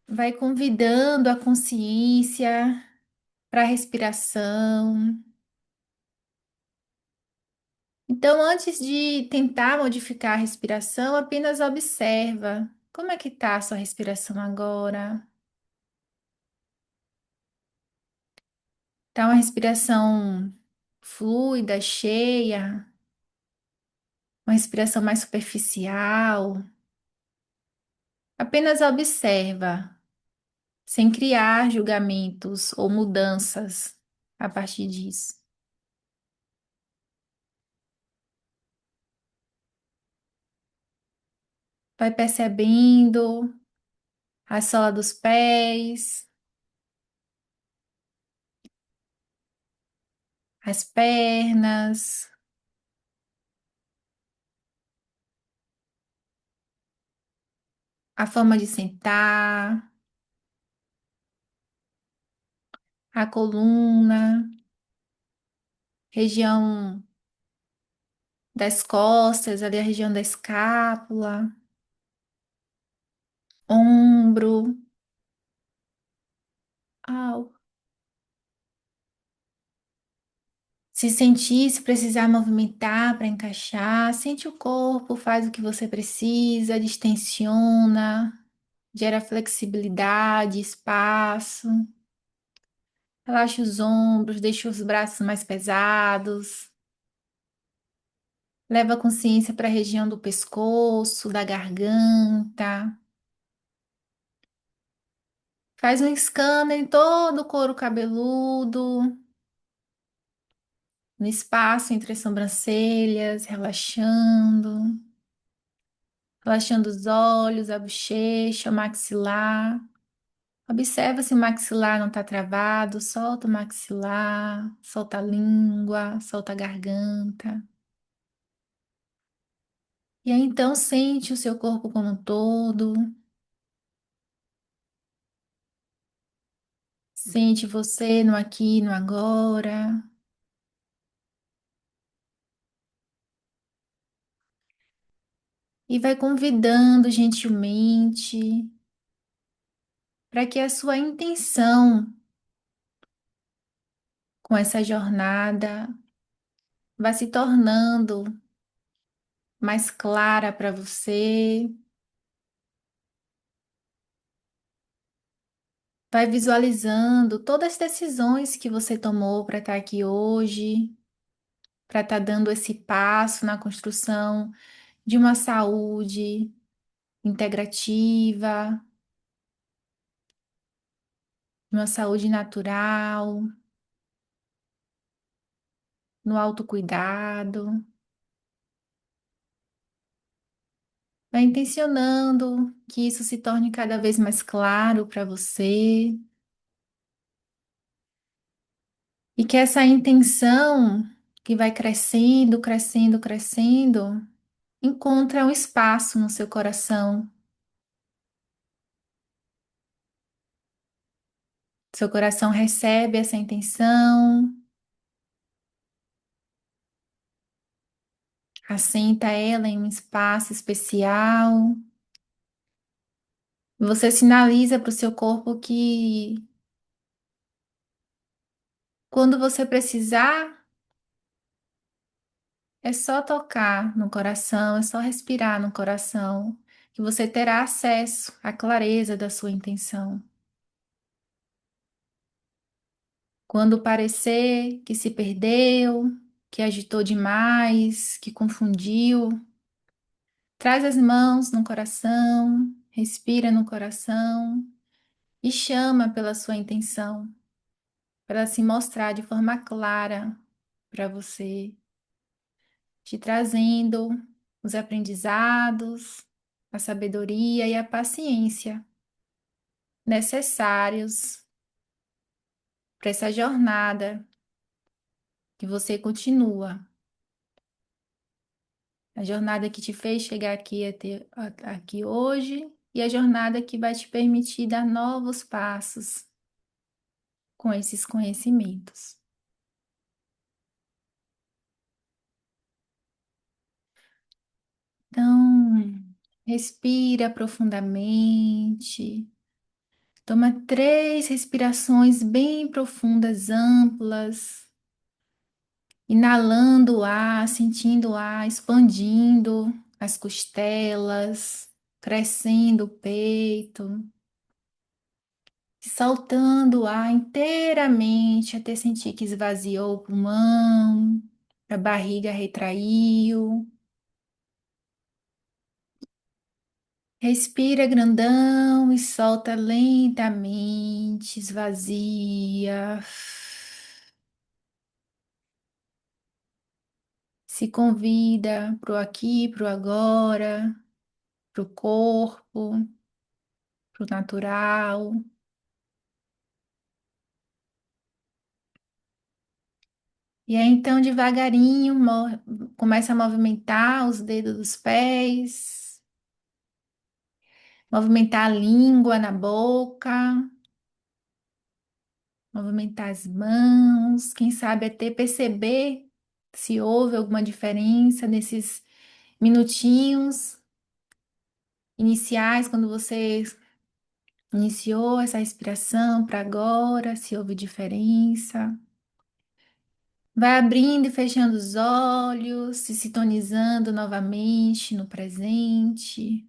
[SPEAKER 2] vai convidando a consciência para a respiração. Então, antes de tentar modificar a respiração, apenas observa como é que está a sua respiração agora. Tá uma respiração fluida, cheia, uma respiração mais superficial. Apenas observa, sem criar julgamentos ou mudanças a partir disso. Vai percebendo a sola dos pés, as pernas, a forma de sentar, a coluna, região das costas, ali a região da escápula, ombro. Au. Se precisar movimentar para encaixar, sente o corpo, faz o que você precisa, distensiona, gera flexibilidade, espaço. Relaxa os ombros, deixa os braços mais pesados. Leva a consciência para a região do pescoço, da garganta. Faz um scanner em todo o couro cabeludo, no espaço entre as sobrancelhas, relaxando. Relaxando os olhos, a bochecha, o maxilar. Observa se o maxilar não está travado, solta o maxilar, solta a língua, solta a garganta. E aí então sente o seu corpo como um todo. Sente você no aqui, no agora. E vai convidando gentilmente para que a sua intenção com essa jornada vá se tornando mais clara para você. Vai visualizando todas as decisões que você tomou para estar aqui hoje, para estar dando esse passo na construção de uma saúde integrativa, de uma saúde natural, no autocuidado. Vai intencionando que isso se torne cada vez mais claro para você e que essa intenção que vai crescendo, crescendo, crescendo, encontra um espaço no seu coração. Seu coração recebe essa intenção, assenta ela em um espaço especial. Você sinaliza para o seu corpo que quando você precisar, é só tocar no coração, é só respirar no coração, que você terá acesso à clareza da sua intenção. Quando parecer que se perdeu, que agitou demais, que confundiu, traz as mãos no coração, respira no coração e chama pela sua intenção, para ela se mostrar de forma clara para você, te trazendo os aprendizados, a sabedoria e a paciência necessários para essa jornada que você continua, a jornada que te fez chegar aqui, aqui hoje e a jornada que vai te permitir dar novos passos com esses conhecimentos. Então, respira profundamente. Toma 3 respirações bem profundas, amplas. Inalando o ar, sentindo o ar expandindo as costelas, crescendo o peito. Soltando o ar inteiramente até sentir que esvaziou o pulmão, a barriga retraiu. Respira grandão e solta lentamente, esvazia. Se convida pro aqui, pro agora, pro corpo, pro natural. E aí, então, devagarinho, começa a movimentar os dedos dos pés, movimentar a língua na boca, movimentar as mãos, quem sabe até perceber se houve alguma diferença nesses minutinhos iniciais, quando você iniciou essa respiração para agora, se houve diferença. Vai abrindo e fechando os olhos, se sintonizando novamente no presente,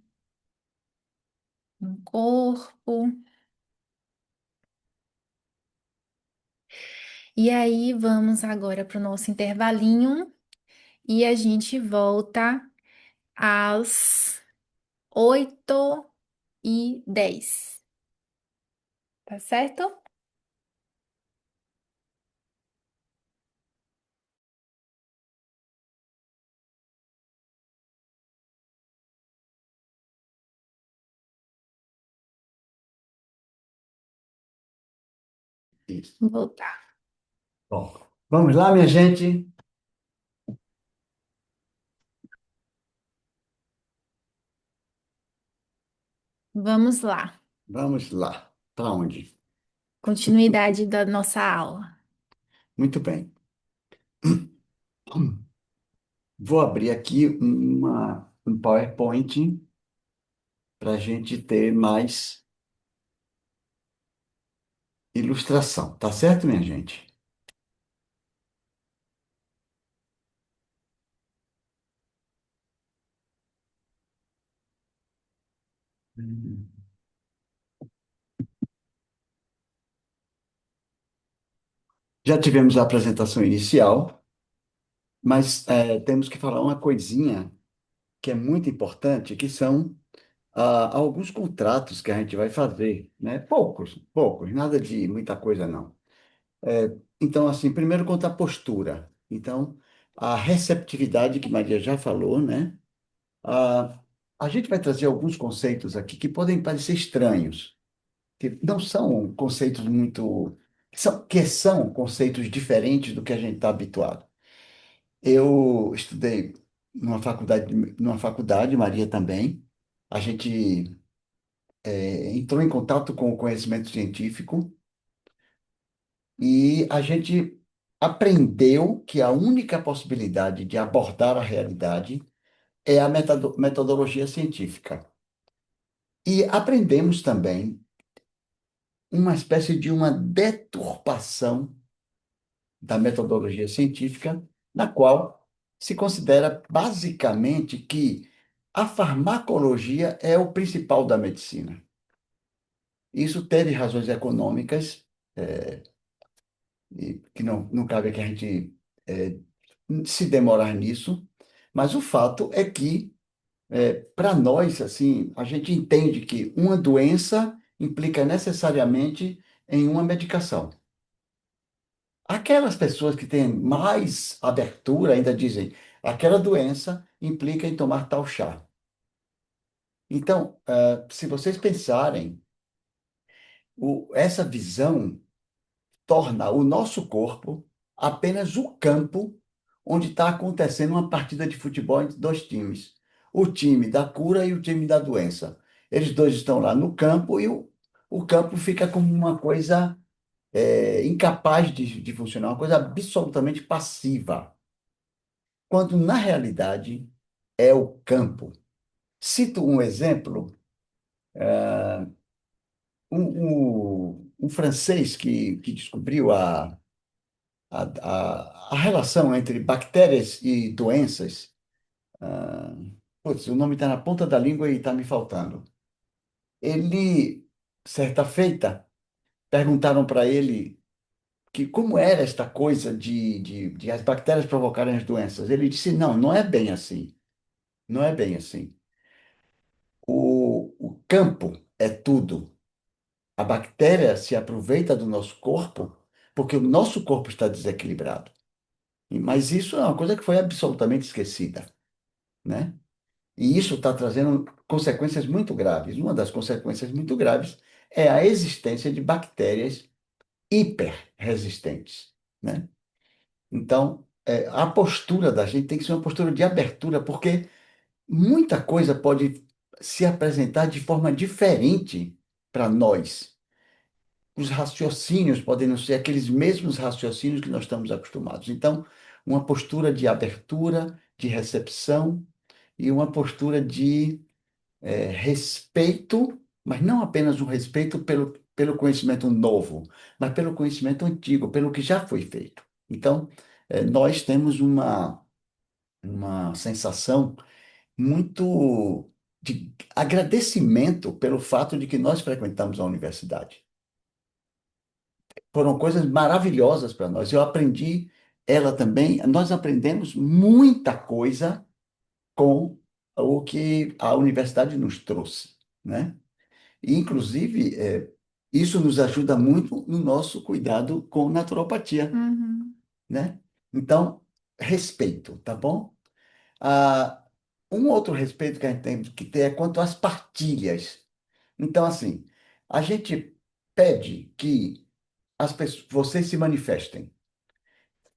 [SPEAKER 2] no corpo. E aí, vamos agora para o nosso intervalinho e a gente volta às 8h10. Tá certo?
[SPEAKER 3] Isso.
[SPEAKER 2] Voltar.
[SPEAKER 3] Bom, vamos lá, minha gente.
[SPEAKER 2] Vamos lá.
[SPEAKER 3] Vamos lá. Para onde?
[SPEAKER 2] Continuidade da nossa aula.
[SPEAKER 3] Muito bem. Vou abrir aqui um PowerPoint para a gente ter mais ilustração. Tá certo, minha gente? Já tivemos a apresentação inicial, mas temos que falar uma coisinha que é muito importante, que são alguns contratos que a gente vai fazer, né? Poucos, poucos, nada de muita coisa não. Então, assim, primeiro quanto à postura. Então, a receptividade que Maria já falou, né? A, a gente vai trazer alguns conceitos aqui que podem parecer estranhos, que não são conceitos muito... que são conceitos diferentes do que a gente está habituado. Eu estudei numa faculdade, Maria também. A gente entrou em contato com o conhecimento científico e a gente aprendeu que a única possibilidade de abordar a realidade é a metodologia científica. E aprendemos também uma espécie de uma deturpação da metodologia científica, na qual se considera basicamente que a farmacologia é o principal da medicina. Isso teve razões econômicas, e que não cabe aqui a gente eh, se demorar nisso, mas o fato é que, para nós, assim, a gente entende que uma doença implica necessariamente em uma medicação. Aquelas pessoas que têm mais abertura ainda dizem, aquela doença implica em tomar tal chá. Então, se vocês pensarem, essa visão torna o nosso corpo apenas o campo onde está acontecendo uma partida de futebol entre dois times. O time da cura e o time da doença. Eles dois estão lá no campo e o campo fica como uma coisa incapaz de funcionar, uma coisa absolutamente passiva, quando na realidade é o campo. Cito um exemplo, um francês que descobriu a relação entre bactérias e doenças. ah, Putz, o nome está na ponta da língua e está me faltando. Ele, certa feita, perguntaram para ele que como era esta coisa de as bactérias provocarem as doenças. Ele disse, não, não é bem assim. Não é bem assim. O campo é tudo. A bactéria se aproveita do nosso corpo porque o nosso corpo está desequilibrado. Mas isso é uma coisa que foi absolutamente esquecida, né? E isso está trazendo consequências muito graves. Uma das consequências muito graves é a existência de bactérias hiperresistentes, né? Então, a postura da gente tem que ser uma postura de abertura, porque muita coisa pode se apresentar de forma diferente para nós. Os raciocínios podem não ser aqueles mesmos raciocínios que nós estamos acostumados. Então, uma postura de abertura, de recepção e uma postura de respeito, mas não apenas um respeito pelo conhecimento novo, mas pelo conhecimento antigo, pelo que já foi feito. Então, nós temos uma sensação muito de agradecimento pelo fato de que nós frequentamos a universidade. Foram coisas maravilhosas para nós. Eu aprendi, ela também, nós aprendemos muita coisa com o que a universidade nos trouxe, né? E, inclusive, isso nos ajuda muito no nosso cuidado com naturopatia,
[SPEAKER 2] Uhum.
[SPEAKER 3] né? Então, respeito, tá bom? Ah, um outro respeito que a gente tem que ter é quanto às partilhas. Então, assim, a gente pede que vocês se manifestem.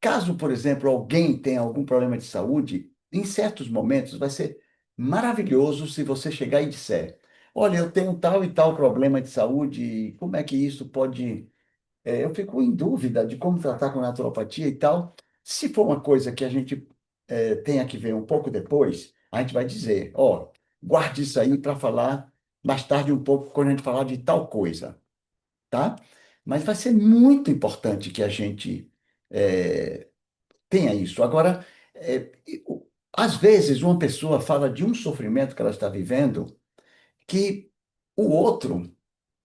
[SPEAKER 3] Caso, por exemplo, alguém tenha algum problema de saúde, em certos momentos vai ser maravilhoso se você chegar e disser: Olha, eu tenho tal e tal problema de saúde, como é que isso pode. Eu fico em dúvida de como tratar com naturopatia e tal. Se for uma coisa que a gente tenha que ver um pouco depois, a gente vai dizer: Ó, guarde isso aí para falar mais tarde um pouco quando a gente falar de tal coisa, tá? Mas vai ser muito importante que a gente. eh, tenha isso. Agora, às vezes, uma pessoa fala de um sofrimento que ela está vivendo que o outro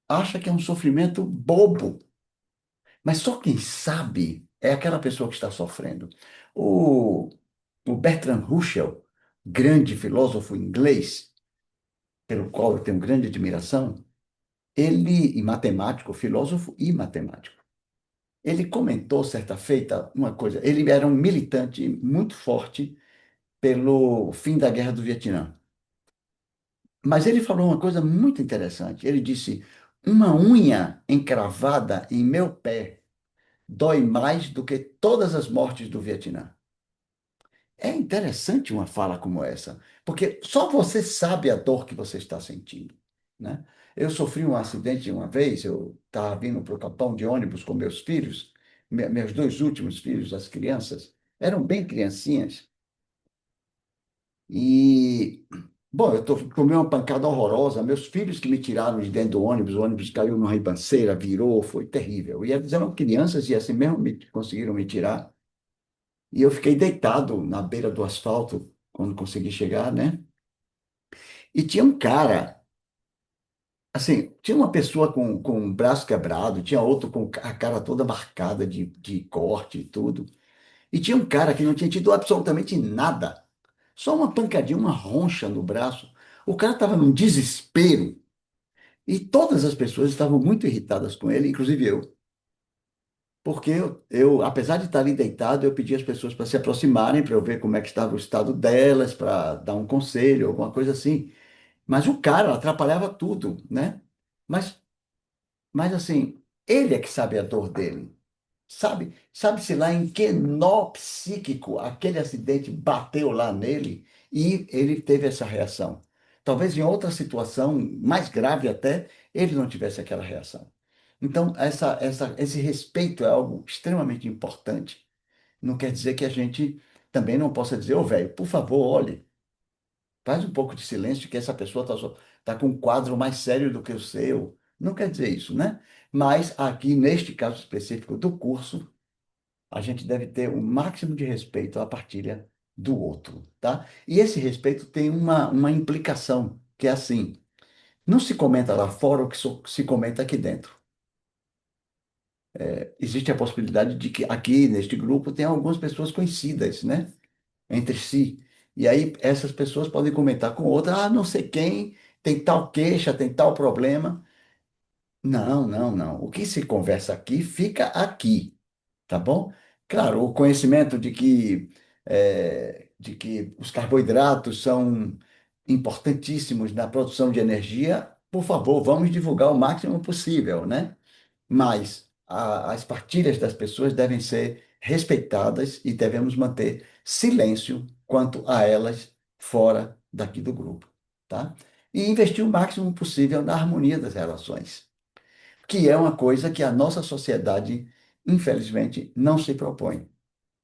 [SPEAKER 3] acha que é um sofrimento bobo, mas só quem sabe é aquela pessoa que está sofrendo. O, o Bertrand Russell, grande filósofo inglês, pelo qual eu tenho grande admiração, e matemático, filósofo e matemático. Ele comentou certa feita uma coisa, ele era um militante muito forte pelo fim da Guerra do Vietnã. Mas ele falou uma coisa muito interessante. Ele disse: Uma unha encravada em meu pé dói mais do que todas as mortes do Vietnã. É interessante uma fala como essa, porque só você sabe a dor que você está sentindo, né? Eu sofri um acidente uma vez, eu estava vindo para o campão de ônibus com meus filhos, meus dois últimos filhos, as crianças, eram bem criancinhas. E, bom, tomei uma pancada horrorosa. Meus filhos que me tiraram de dentro do ônibus, o ônibus caiu numa ribanceira, virou, foi terrível. E eles eram crianças e assim mesmo conseguiram me tirar. E eu fiquei deitado na beira do asfalto quando consegui chegar, né? E tinha um cara, assim, tinha uma pessoa com o braço quebrado, tinha outro com a cara toda marcada de corte e tudo. E tinha um cara que não tinha tido absolutamente nada. Só uma pancadinha, uma roncha no braço. O cara estava num desespero e todas as pessoas estavam muito irritadas com ele, inclusive eu. Porque apesar de estar ali deitado, eu pedi às pessoas para se aproximarem para eu ver como é que estava o estado delas, para dar um conselho, alguma coisa assim. Mas o cara atrapalhava tudo, né? Mas, mas assim, ele é que sabe a dor dele. Sabe-se lá em que nó psíquico aquele acidente bateu lá nele e ele teve essa reação. talvez em outra situação, mais grave até, ele não tivesse aquela reação. Então, esse respeito é algo extremamente importante. Não quer dizer que a gente também não possa dizer, ô velho, por favor, olhe, faz um pouco de silêncio que essa pessoa está com um quadro mais sério do que o seu. Não quer dizer isso, né? Mas aqui, neste caso específico do curso, a gente deve ter o máximo de respeito à partilha do outro, tá? E esse respeito tem uma implicação, que é assim, não se comenta lá fora o que se comenta aqui dentro. Existe a possibilidade de que aqui, neste grupo, tem algumas pessoas conhecidas, né? Entre si. E aí essas pessoas podem comentar com outras, ah, não sei quem tem tal queixa, tem tal problema. Não, não, não. O que se conversa aqui fica aqui, tá bom? Claro, o conhecimento de que os carboidratos são importantíssimos na produção de energia, por favor, vamos divulgar o máximo possível, né? Mas as partilhas das pessoas devem ser respeitadas e devemos manter silêncio quanto a elas fora daqui do grupo, tá? E investir o máximo possível na harmonia das relações, que é uma coisa que a nossa sociedade, infelizmente, não se propõe.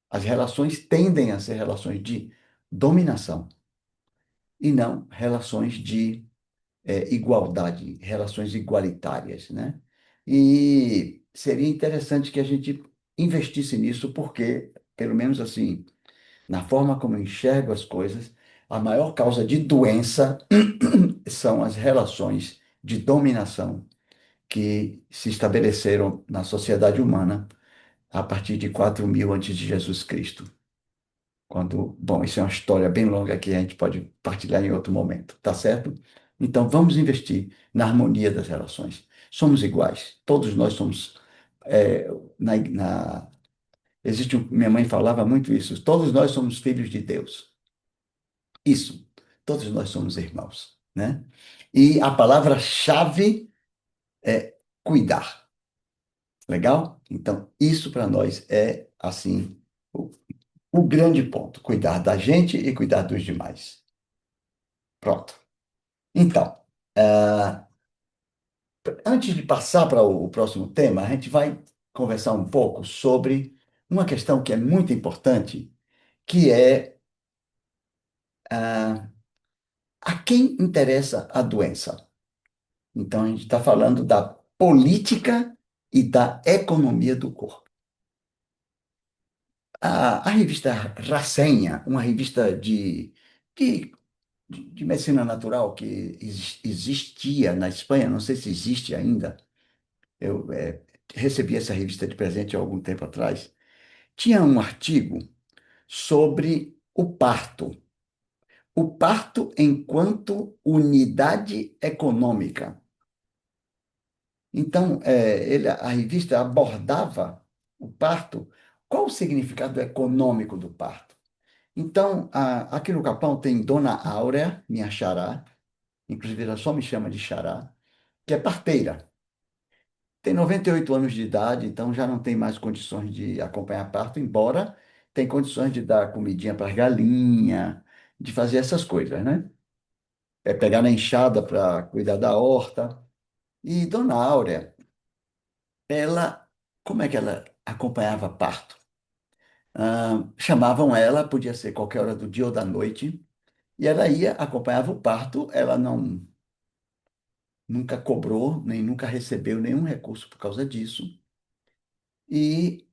[SPEAKER 3] As relações tendem a ser relações de dominação e não relações de igualdade, relações igualitárias, né? E seria interessante que a gente investisse nisso, porque, pelo menos assim, na forma como eu enxergo as coisas, a maior causa de doença são as relações de dominação que se estabeleceram na sociedade humana a partir de 4.000 antes de Jesus Cristo. Bom, isso é uma história bem longa que a gente pode partilhar em outro momento, tá certo? Então, vamos investir na harmonia das relações. Somos iguais, todos nós somos. é, na, na- minha mãe falava muito isso, todos nós somos filhos de Deus. Isso, todos nós somos irmãos, né? E a palavra-chave é cuidar, legal? Então, isso para nós é, assim, o grande ponto, cuidar da gente e cuidar dos demais. Pronto. Então, antes de passar para o próximo tema, a gente vai conversar um pouco sobre uma questão que é muito importante, que é ah, a quem interessa a doença. Então, a gente está falando da política e da economia do corpo. A revista Rasenha, uma revista de, de medicina natural que existia na Espanha, não sei se existe ainda, eu recebi essa revista de presente há algum tempo atrás, tinha um artigo sobre o parto enquanto unidade econômica. Então, a revista abordava o parto, qual o significado econômico do parto? Então, aqui no Capão tem Dona Áurea, minha xará, inclusive ela só me chama de xará, que é parteira. Tem 98 anos de idade, então já não tem mais condições de acompanhar parto, embora tem condições de dar comidinha para as galinhas, de fazer essas coisas, né? É pegar na enxada para cuidar da horta. E Dona Áurea, ela, como é que ela acompanhava parto? Chamavam ela, podia ser qualquer hora do dia ou da noite, e ela ia, acompanhava o parto, ela nunca cobrou, nem nunca recebeu nenhum recurso por causa disso. E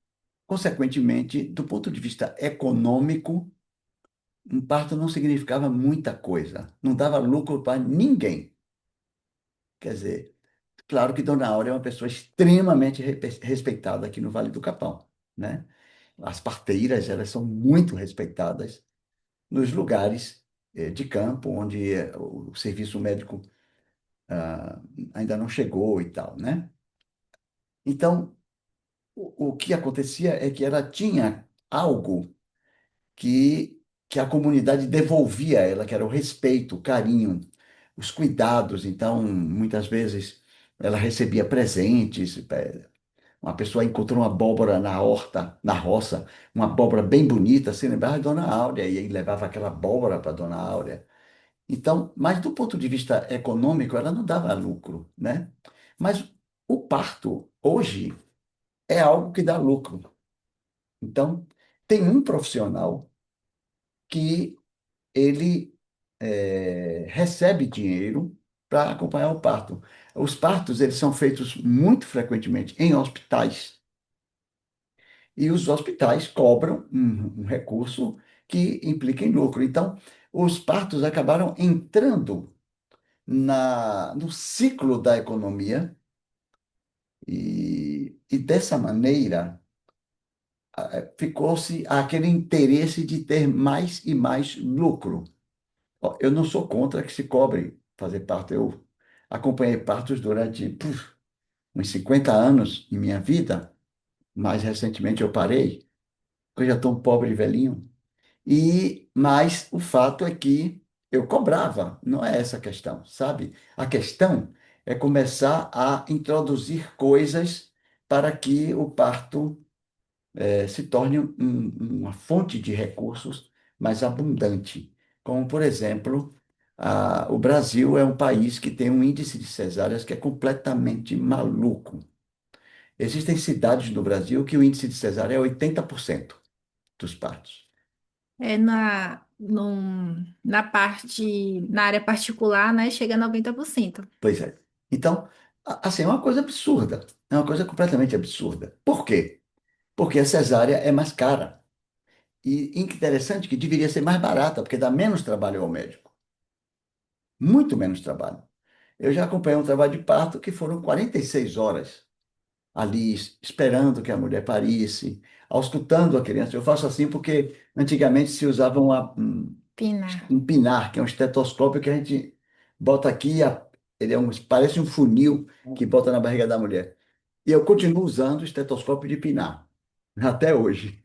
[SPEAKER 3] consequentemente, do ponto de vista econômico, um parto não significava muita coisa, não dava lucro para ninguém. Quer dizer, claro que Dona Áurea é uma pessoa extremamente respeitada aqui no Vale do Capão, né? As parteiras, elas são muito respeitadas nos lugares de campo, onde o serviço médico ah, ainda não chegou e tal, né? Então, o que acontecia é que ela tinha algo que, que a comunidade devolvia a ela, que era o respeito, o carinho, os cuidados. Então, muitas vezes, ela recebia presentes. Uma pessoa encontrou uma abóbora na horta, na roça, uma abóbora bem bonita, se lembrava de Dona Áurea, e aí levava aquela abóbora para Dona Áurea. Então, mas do ponto de vista econômico, ela não dava lucro, né? Mas o parto, hoje, é algo que dá lucro. Então, tem um profissional que ele recebe dinheiro para acompanhar o parto. Os partos, eles são feitos muito frequentemente em hospitais, e os hospitais cobram um recurso que implica em lucro. Então, os partos acabaram entrando no ciclo da economia e dessa maneira ficou-se aquele interesse de ter mais e mais lucro. Ó, eu não sou contra que se cobre fazer parto. Eu acompanhei partos durante uns 50 anos em minha vida. Mais recentemente eu parei, porque eu já estou um pobre velhinho. Mas o fato é que eu cobrava, não é essa a questão, sabe? A questão é começar a introduzir coisas para que o parto se torne uma fonte de recursos mais abundante. Como, por exemplo, o Brasil é um país que tem um índice de cesáreas que é completamente maluco. Existem cidades no Brasil que o índice de cesárea é 80% dos partos.
[SPEAKER 2] É na área particular, né, chega a 90%.
[SPEAKER 3] Pois é. Então, assim, é uma coisa absurda. É uma coisa completamente absurda. Por quê? Porque a cesárea é mais cara. E interessante que deveria ser mais barata, porque dá menos trabalho ao médico. Muito menos trabalho. Eu já acompanhei um trabalho de parto que foram 46 horas ali esperando que a mulher parisse, auscultando a criança. Eu faço assim porque antigamente se usava
[SPEAKER 2] Pina.
[SPEAKER 3] um pinar, que é um estetoscópio que a gente bota aqui, ele parece um funil que bota na barriga da mulher. E eu continuo usando o estetoscópio de pinar, até hoje.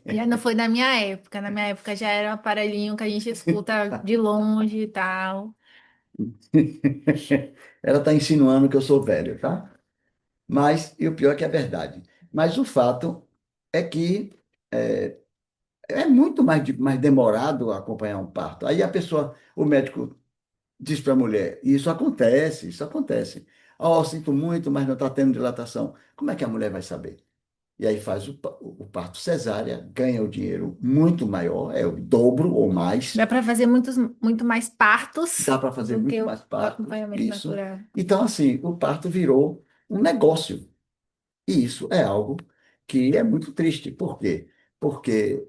[SPEAKER 2] Já não foi na minha época. Na minha época já era um aparelhinho que a gente escuta de longe e tal.
[SPEAKER 3] Ela está insinuando que eu sou velho, tá? Mas, e o pior é que é verdade. Mas o fato é que é muito mais demorado acompanhar um parto. Aí a pessoa, o médico diz para a mulher, e isso acontece. Oh, sinto muito, mas não está tendo dilatação. Como é que a mulher vai saber? E aí faz o parto cesárea, ganha o dinheiro muito maior, é o dobro ou mais.
[SPEAKER 2] Dá para fazer muito mais partos
[SPEAKER 3] Dá para fazer
[SPEAKER 2] do que
[SPEAKER 3] muito
[SPEAKER 2] o
[SPEAKER 3] mais partos,
[SPEAKER 2] acompanhamento
[SPEAKER 3] isso.
[SPEAKER 2] natural.
[SPEAKER 3] Então, assim, o parto virou um negócio. E isso é algo que é muito triste. Por quê? Porque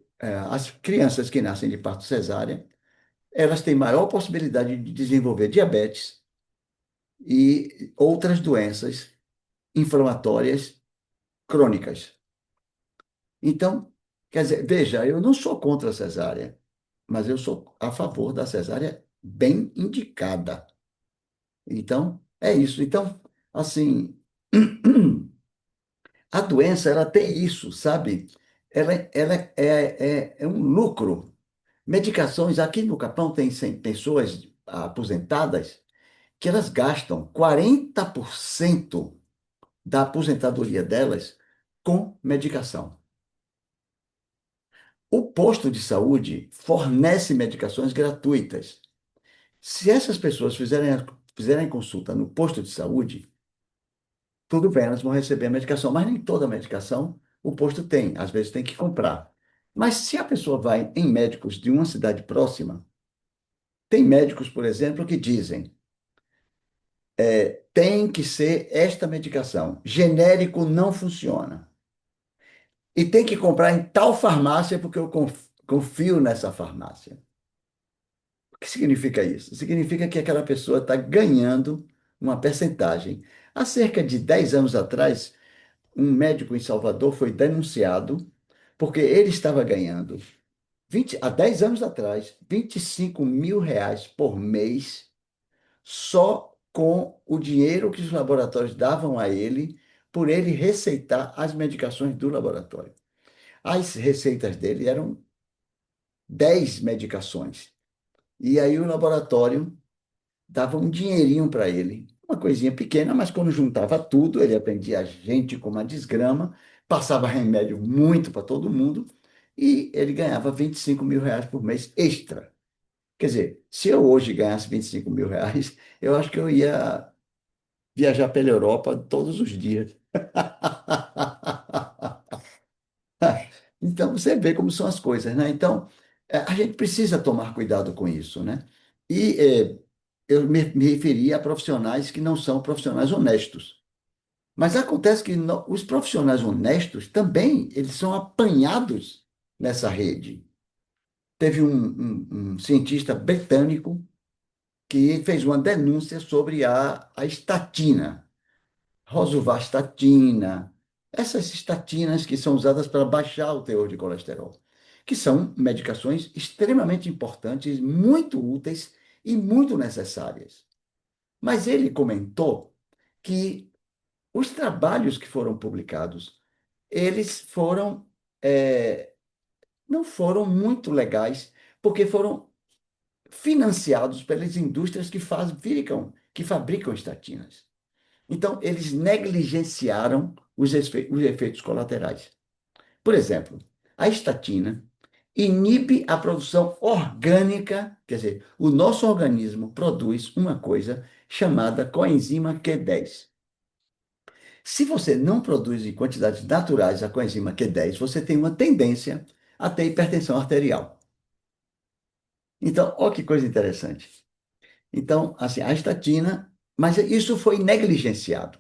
[SPEAKER 3] as crianças que nascem de parto cesárea, elas têm maior possibilidade de desenvolver diabetes e outras doenças inflamatórias crônicas. Então, quer dizer, veja, eu não sou contra a cesárea, mas eu sou a favor da cesárea bem indicada. Então, é isso. Então, assim, a doença, ela tem isso, sabe? Ela é um lucro. Medicações, aqui no Capão tem pessoas aposentadas que elas gastam 40% da aposentadoria delas com medicação. O posto de saúde fornece medicações gratuitas. Se essas pessoas fizerem consulta no posto de saúde, tudo bem, elas vão receber a medicação, mas nem toda a medicação o posto tem, às vezes tem que comprar. Mas se a pessoa vai em médicos de uma cidade próxima, tem médicos, por exemplo, que dizem, tem que ser esta medicação, genérico não funciona. E tem que comprar em tal farmácia porque eu confio nessa farmácia. O que significa isso? Significa que aquela pessoa está ganhando uma percentagem. Há cerca de 10 anos atrás, um médico em Salvador foi denunciado porque ele estava ganhando, há 10 anos atrás, R$ 25.000 por mês só com o dinheiro que os laboratórios davam a ele por ele receitar as medicações do laboratório. As receitas dele eram 10 medicações. E aí o laboratório dava um dinheirinho para ele, uma coisinha pequena, mas quando juntava tudo, ele atendia a gente como uma desgrama, passava remédio muito para todo mundo e ele ganhava R$ 25.000 por mês extra. Quer dizer, se eu hoje ganhasse R$ 25.000, eu acho que eu ia viajar pela Europa todos os dias. Então, você vê como são as coisas, né? Então, a gente precisa tomar cuidado com isso, né? E eu me referi a profissionais que não são profissionais honestos. Mas acontece que os profissionais honestos também, eles são apanhados nessa rede. Teve um cientista britânico que fez uma denúncia sobre a estatina, rosuvastatina, essas estatinas que são usadas para baixar o teor de colesterol, que são medicações extremamente importantes, muito úteis e muito necessárias. Mas ele comentou que os trabalhos que foram publicados, eles não foram muito legais, porque foram financiados pelas indústrias que fabricam estatinas. Então, eles negligenciaram os efeitos colaterais. Por exemplo, a estatina inibe a produção orgânica, quer dizer, o nosso organismo produz uma coisa chamada coenzima Q10. Se você não produz em quantidades naturais a coenzima Q10, você tem uma tendência a ter hipertensão arterial. Então, olha que coisa interessante. Então, assim, a estatina, mas isso foi negligenciado.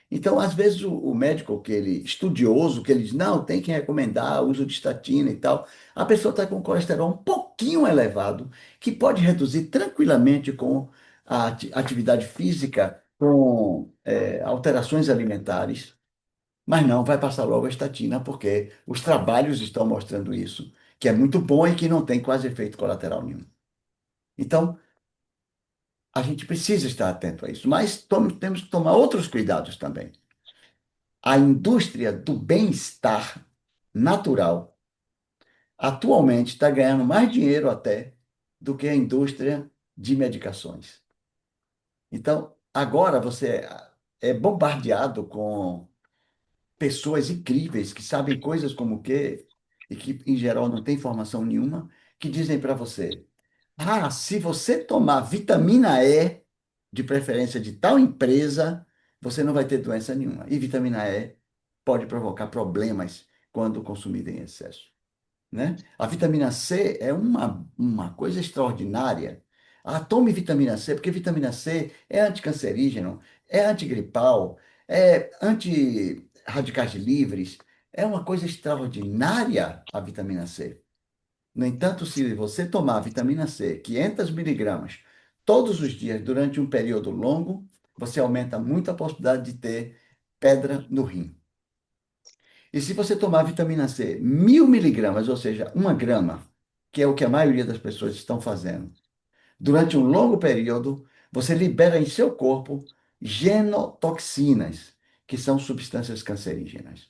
[SPEAKER 3] Então, às vezes, o médico, que ele estudioso, que ele diz, não, tem que recomendar o uso de estatina e tal, a pessoa está com colesterol um pouquinho elevado, que pode reduzir tranquilamente com a atividade física, com alterações alimentares, mas não vai passar logo a estatina, porque os trabalhos estão mostrando isso, que é muito bom e que não tem quase efeito colateral nenhum. Então, a gente precisa estar atento a isso, mas temos que tomar outros cuidados também. A indústria do bem-estar natural atualmente está ganhando mais dinheiro até do que a indústria de medicações. Então, agora você é bombardeado com pessoas incríveis que sabem coisas como o quê e que, em geral, não têm informação nenhuma, que dizem para você: ah, se você tomar vitamina E, de preferência de tal empresa, você não vai ter doença nenhuma. E vitamina E pode provocar problemas quando consumida em excesso, né? A vitamina C é uma coisa extraordinária. Ah, tome vitamina C, porque vitamina C é anticancerígeno, é antigripal, é anti-radicais livres. É uma coisa extraordinária a vitamina C. No entanto, se você tomar vitamina C, 500 miligramas, todos os dias durante um período longo, você aumenta muito a possibilidade de ter pedra no rim. E se você tomar vitamina C, 1.000 miligramas, ou seja, 1 grama, que é o que a maioria das pessoas estão fazendo, durante um longo período, você libera em seu corpo genotoxinas, que são substâncias cancerígenas.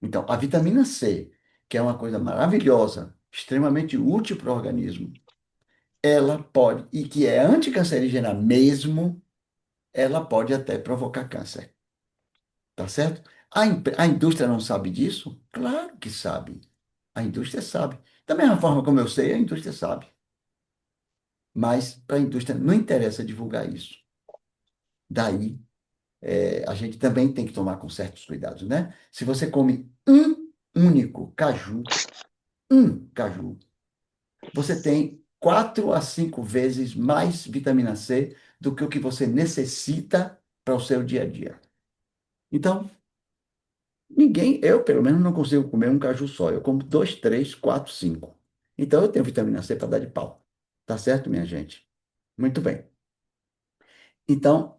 [SPEAKER 3] Então, a vitamina C, que é uma coisa maravilhosa, extremamente útil para o organismo, ela pode, e que é anticancerígena mesmo, ela pode até provocar câncer. Tá certo? A indústria não sabe disso? Claro que sabe. A indústria sabe. Da mesma forma como eu sei, a indústria sabe. Mas para a indústria não interessa divulgar isso. Daí, a gente também tem que tomar com certos cuidados, né? Se você come um caju, você tem 4 a 5 vezes mais vitamina C do que o que você necessita para o seu dia a dia. Então, eu pelo menos não consigo comer um caju só. Eu como dois, três, quatro, cinco. Então eu tenho vitamina C para dar de pau. Tá certo, minha gente? Muito bem. Então,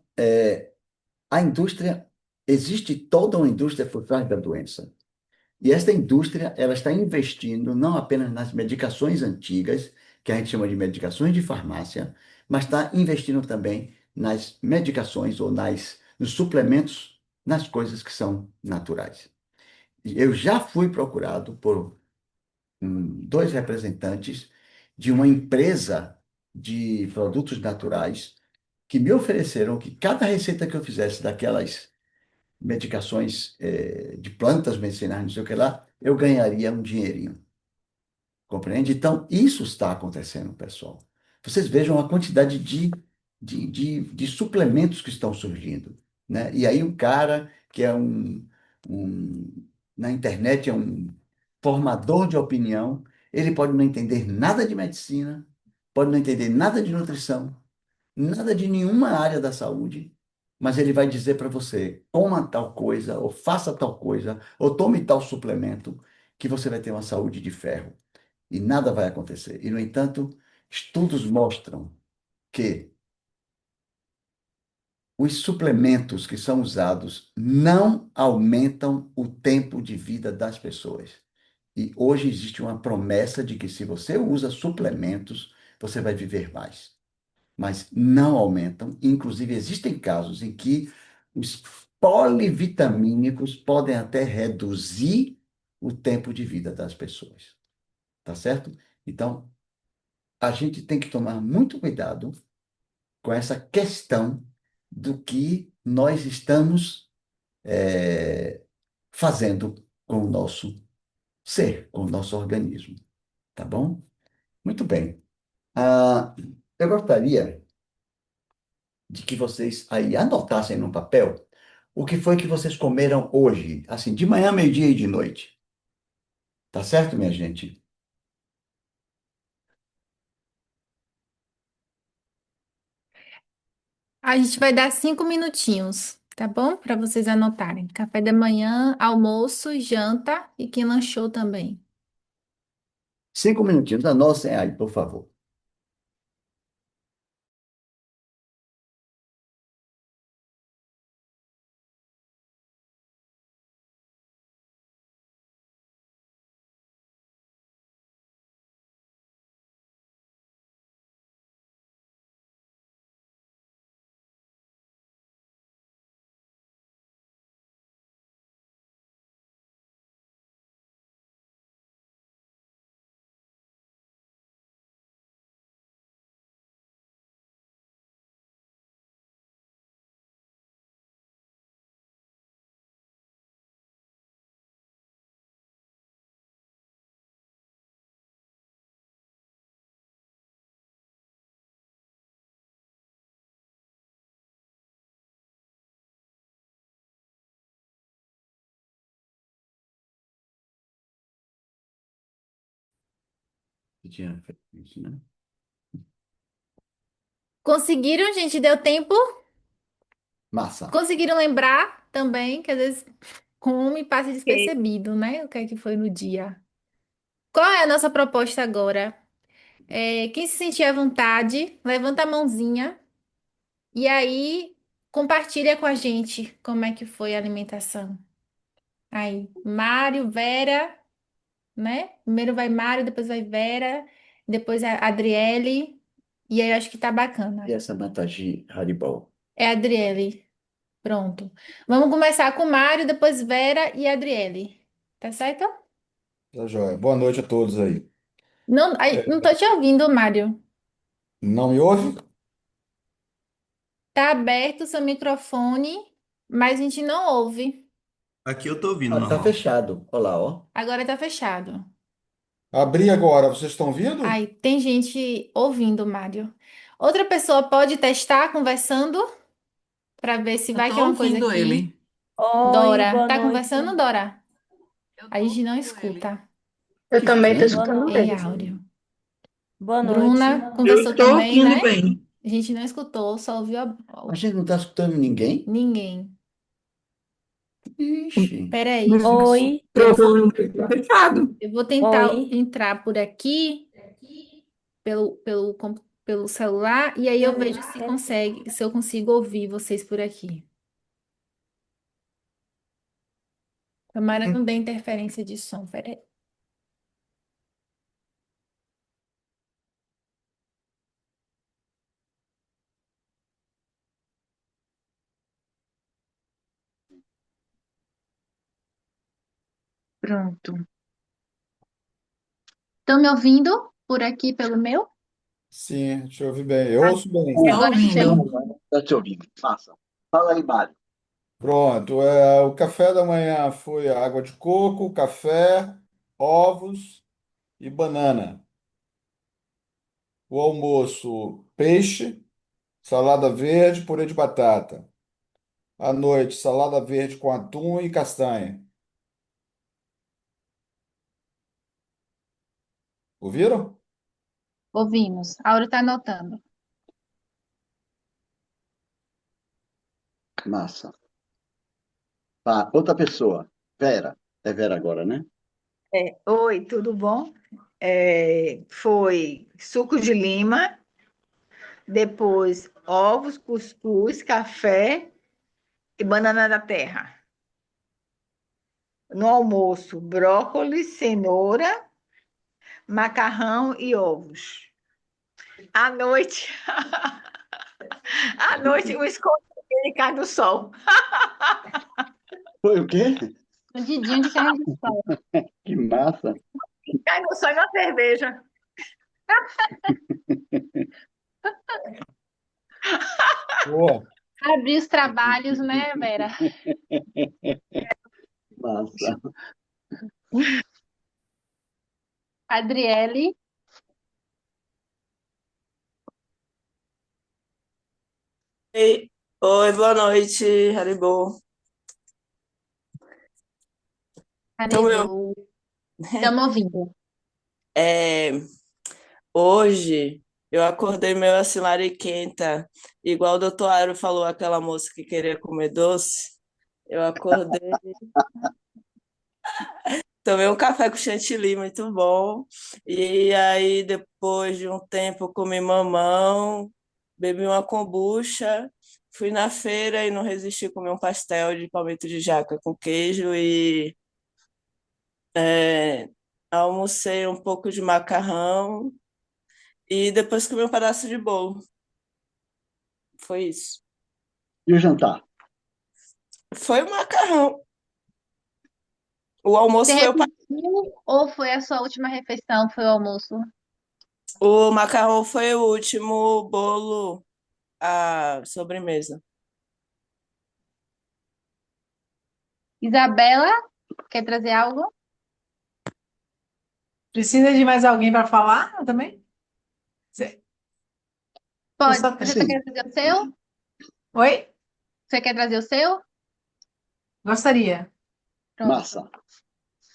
[SPEAKER 3] a indústria, existe toda uma indústria por trás da doença. E esta indústria, ela está investindo não apenas nas medicações antigas, que a gente chama de medicações de farmácia, mas está investindo também nas medicações ou nos suplementos, nas coisas que são naturais. Eu já fui procurado por dois representantes de uma empresa de produtos naturais que me ofereceram que cada receita que eu fizesse daquelas medicações de plantas medicinais, não sei o que lá, eu ganharia um dinheirinho. Compreende? Então, isso está acontecendo, pessoal. Vocês vejam a quantidade de suplementos que estão surgindo, né? E aí um cara que é na internet é um formador de opinião, ele pode não entender nada de medicina, pode não entender nada de nutrição, nada de nenhuma área da saúde, mas ele vai dizer para você, coma tal coisa, ou faça tal coisa, ou tome tal suplemento, que você vai ter uma saúde de ferro. E nada vai acontecer. E, no entanto, estudos mostram que os suplementos que são usados não aumentam o tempo de vida das pessoas. E hoje existe uma promessa de que se você usa suplementos, você vai viver mais. Mas não aumentam. Inclusive, existem casos em que os polivitamínicos podem até reduzir o tempo de vida das pessoas. Tá certo? Então, a gente tem que tomar muito cuidado com essa questão do que nós estamos fazendo com o nosso ser, com o nosso organismo. Tá bom? Muito bem. Ah, eu gostaria de que vocês aí anotassem no papel o que foi que vocês comeram hoje, assim, de manhã, meio-dia e de noite. Tá certo, minha gente?
[SPEAKER 2] A gente vai dar 5 minutinhos, tá bom? Para vocês anotarem. Café da manhã, almoço, janta e quem lanchou também.
[SPEAKER 3] 5 minutinhos. Anotem aí, por favor. Eu tinha feito isso, né?
[SPEAKER 2] Conseguiram, gente? Deu tempo?
[SPEAKER 3] Massa.
[SPEAKER 2] Conseguiram lembrar também, que às vezes come e passa despercebido, né? O que é que foi no dia. Qual é a nossa proposta agora? Quem se sentir à vontade, levanta a mãozinha e aí compartilha com a gente como é que foi a alimentação. Aí, Mário, Vera, né? Primeiro vai Mário, depois vai Vera, depois a Adriele, e aí eu acho que tá
[SPEAKER 3] E
[SPEAKER 2] bacana.
[SPEAKER 3] essa Mataji Haribol?
[SPEAKER 2] É a Adriele. Pronto. Vamos começar com Mário, depois Vera e Adriele. Tá certo?
[SPEAKER 6] Tá joia. Boa noite a todos aí.
[SPEAKER 2] Não, ai, não tô te ouvindo, Mário.
[SPEAKER 6] Não me ouve?
[SPEAKER 2] Tá aberto o seu microfone, mas a gente não ouve.
[SPEAKER 5] Aqui eu tô ouvindo
[SPEAKER 3] Ah, tá
[SPEAKER 5] normal.
[SPEAKER 3] fechado. Olha lá, ó.
[SPEAKER 2] Agora tá fechado.
[SPEAKER 6] Abri agora, vocês estão ouvindo?
[SPEAKER 2] Ai, tem gente ouvindo, Mário. Outra pessoa pode testar conversando para ver se
[SPEAKER 4] Eu
[SPEAKER 2] vai que é
[SPEAKER 4] tô
[SPEAKER 2] uma coisa
[SPEAKER 4] ouvindo
[SPEAKER 2] aqui.
[SPEAKER 4] ele.
[SPEAKER 7] Oi,
[SPEAKER 2] Dora,
[SPEAKER 7] boa
[SPEAKER 2] tá
[SPEAKER 7] noite.
[SPEAKER 2] conversando, Dora?
[SPEAKER 4] Eu
[SPEAKER 2] A
[SPEAKER 4] tô
[SPEAKER 2] gente não
[SPEAKER 4] ouvindo ele.
[SPEAKER 2] escuta.
[SPEAKER 7] Eu
[SPEAKER 3] Que
[SPEAKER 7] também tô
[SPEAKER 3] estranho.
[SPEAKER 7] escutando
[SPEAKER 2] Em
[SPEAKER 7] bem.
[SPEAKER 2] áudio.
[SPEAKER 7] Boa noite.
[SPEAKER 2] Bruna
[SPEAKER 8] Eu
[SPEAKER 2] conversou
[SPEAKER 8] estou
[SPEAKER 2] também,
[SPEAKER 8] ouvindo
[SPEAKER 2] né?
[SPEAKER 8] bem.
[SPEAKER 2] A gente não escutou, só ouviu
[SPEAKER 3] A gente não está escutando ninguém?
[SPEAKER 2] ninguém.
[SPEAKER 3] Ixi.
[SPEAKER 2] Peraí,
[SPEAKER 7] Oi,
[SPEAKER 8] Provavelmente está fechado.
[SPEAKER 2] eu vou tentar
[SPEAKER 7] oi.
[SPEAKER 2] entrar por aqui pelo celular e aí eu vejo se eu consigo ouvir vocês por aqui. Tomara não dê interferência de som, peraí. Pronto. Estão me ouvindo por aqui pelo meu?
[SPEAKER 6] Sim, deixa eu ouvir bem. Eu ouço bem.
[SPEAKER 8] Estou
[SPEAKER 2] Agora
[SPEAKER 8] ouvindo.
[SPEAKER 2] chega.
[SPEAKER 3] Está te ouvindo. Massa. Fala aí, Mário.
[SPEAKER 6] Pronto. O café da manhã foi água de coco, café, ovos e banana. O almoço, peixe, salada verde, purê de batata. À noite, salada verde com atum e castanha. Ouviram?
[SPEAKER 2] Ouvimos. A Aura está anotando.
[SPEAKER 3] Massa. Tá, outra pessoa. Vera. É Vera agora, né?
[SPEAKER 8] Oi, tudo bom? Foi suco de lima, depois ovos, cuscuz, café e banana da terra. No almoço, brócolis, cenoura, macarrão e ovos. À noite, à noite, o escondidinho de carne do sol.
[SPEAKER 3] Foi o quê?
[SPEAKER 2] Escondidinho de carne de sol.
[SPEAKER 3] Que massa.
[SPEAKER 8] Carne do sol e uma cerveja.
[SPEAKER 6] Boa.
[SPEAKER 2] Abrir os trabalhos, né, Vera?
[SPEAKER 3] Massa.
[SPEAKER 2] Adriele,
[SPEAKER 5] Oi, boa noite, Haribo. Então,
[SPEAKER 2] Haribo. Estamos ouvindo.
[SPEAKER 5] é, hoje eu acordei meio assim, lariquenta, igual o doutor Airo falou, aquela moça que queria comer doce. Eu acordei, tomei um café com chantilly muito bom, e aí depois de um tempo comi mamão, bebi uma kombucha, fui na feira e não resisti, comer um pastel de palmito de jaca com queijo e É, almocei um pouco de macarrão e depois comi um pedaço de bolo. Foi isso.
[SPEAKER 3] E o jantar?
[SPEAKER 5] Foi o macarrão. O almoço
[SPEAKER 2] Você
[SPEAKER 5] foi
[SPEAKER 2] repetiu ou foi a sua última refeição? Foi o almoço?
[SPEAKER 5] o macarrão foi o último, o bolo, a sobremesa.
[SPEAKER 2] Isabela, quer trazer algo?
[SPEAKER 4] Precisa de mais alguém para falar também? Você-
[SPEAKER 2] Pode.
[SPEAKER 4] só-
[SPEAKER 2] Você só
[SPEAKER 3] Sim,
[SPEAKER 2] quer trazer o seu?
[SPEAKER 4] Oi?
[SPEAKER 2] Você quer trazer o seu?
[SPEAKER 4] Gostaria.
[SPEAKER 2] Pronto.
[SPEAKER 3] massa.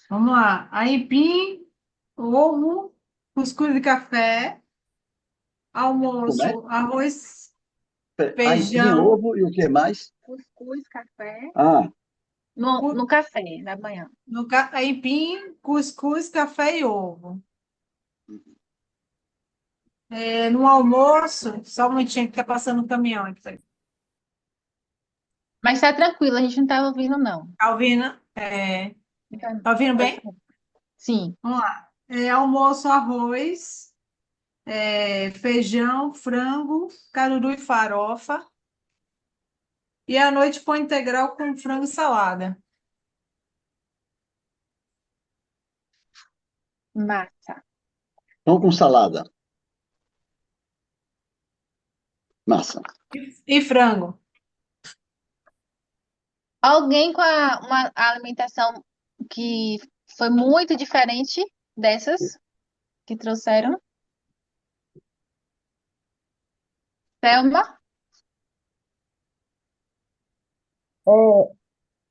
[SPEAKER 4] Vamos lá. Aipim, ovo, cuscuz de café,
[SPEAKER 3] Como é?
[SPEAKER 4] almoço, arroz,
[SPEAKER 3] Aipim,
[SPEAKER 4] feijão,
[SPEAKER 3] ovo e o que mais?
[SPEAKER 2] Cuscuz, café.
[SPEAKER 3] Ah,
[SPEAKER 2] No café da manhã.
[SPEAKER 4] aipim, cuscuz, café e ovo. No almoço, só um minutinho que tá passando o caminhão aqui.
[SPEAKER 2] Mas tá tranquilo, a gente não tá ouvindo, não.
[SPEAKER 4] Tá ouvindo? Tá ouvindo
[SPEAKER 2] Pode
[SPEAKER 4] bem?
[SPEAKER 2] falar. Sim.
[SPEAKER 4] Vamos lá. Almoço, arroz, feijão, frango, caruru e farofa. E à noite, pão integral com frango e salada.
[SPEAKER 2] Massa.
[SPEAKER 3] pão com salada. Massa.
[SPEAKER 4] E frango.
[SPEAKER 2] Alguém com uma alimentação que foi muito diferente dessas que trouxeram? Thelma?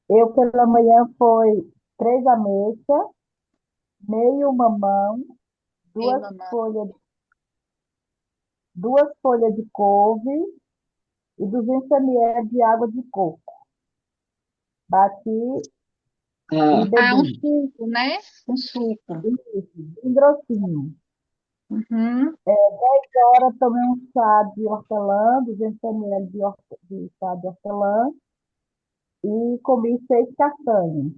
[SPEAKER 7] Eu pela manhã foi 3 ameixas, meio mamão,
[SPEAKER 2] Ei,
[SPEAKER 7] duas
[SPEAKER 2] mamãe.
[SPEAKER 7] folhas, 2 folhas de couve e 200 ml de água de coco. Bati e
[SPEAKER 3] Ah,
[SPEAKER 2] Ah, um
[SPEAKER 7] bebi.
[SPEAKER 2] suco, né? Um suco.
[SPEAKER 7] Isso, bem grossinho.
[SPEAKER 2] Uhum.
[SPEAKER 7] 10 horas tomei um chá de hortelã, 200 ml de chá de hortelã e comi 6 castanhas.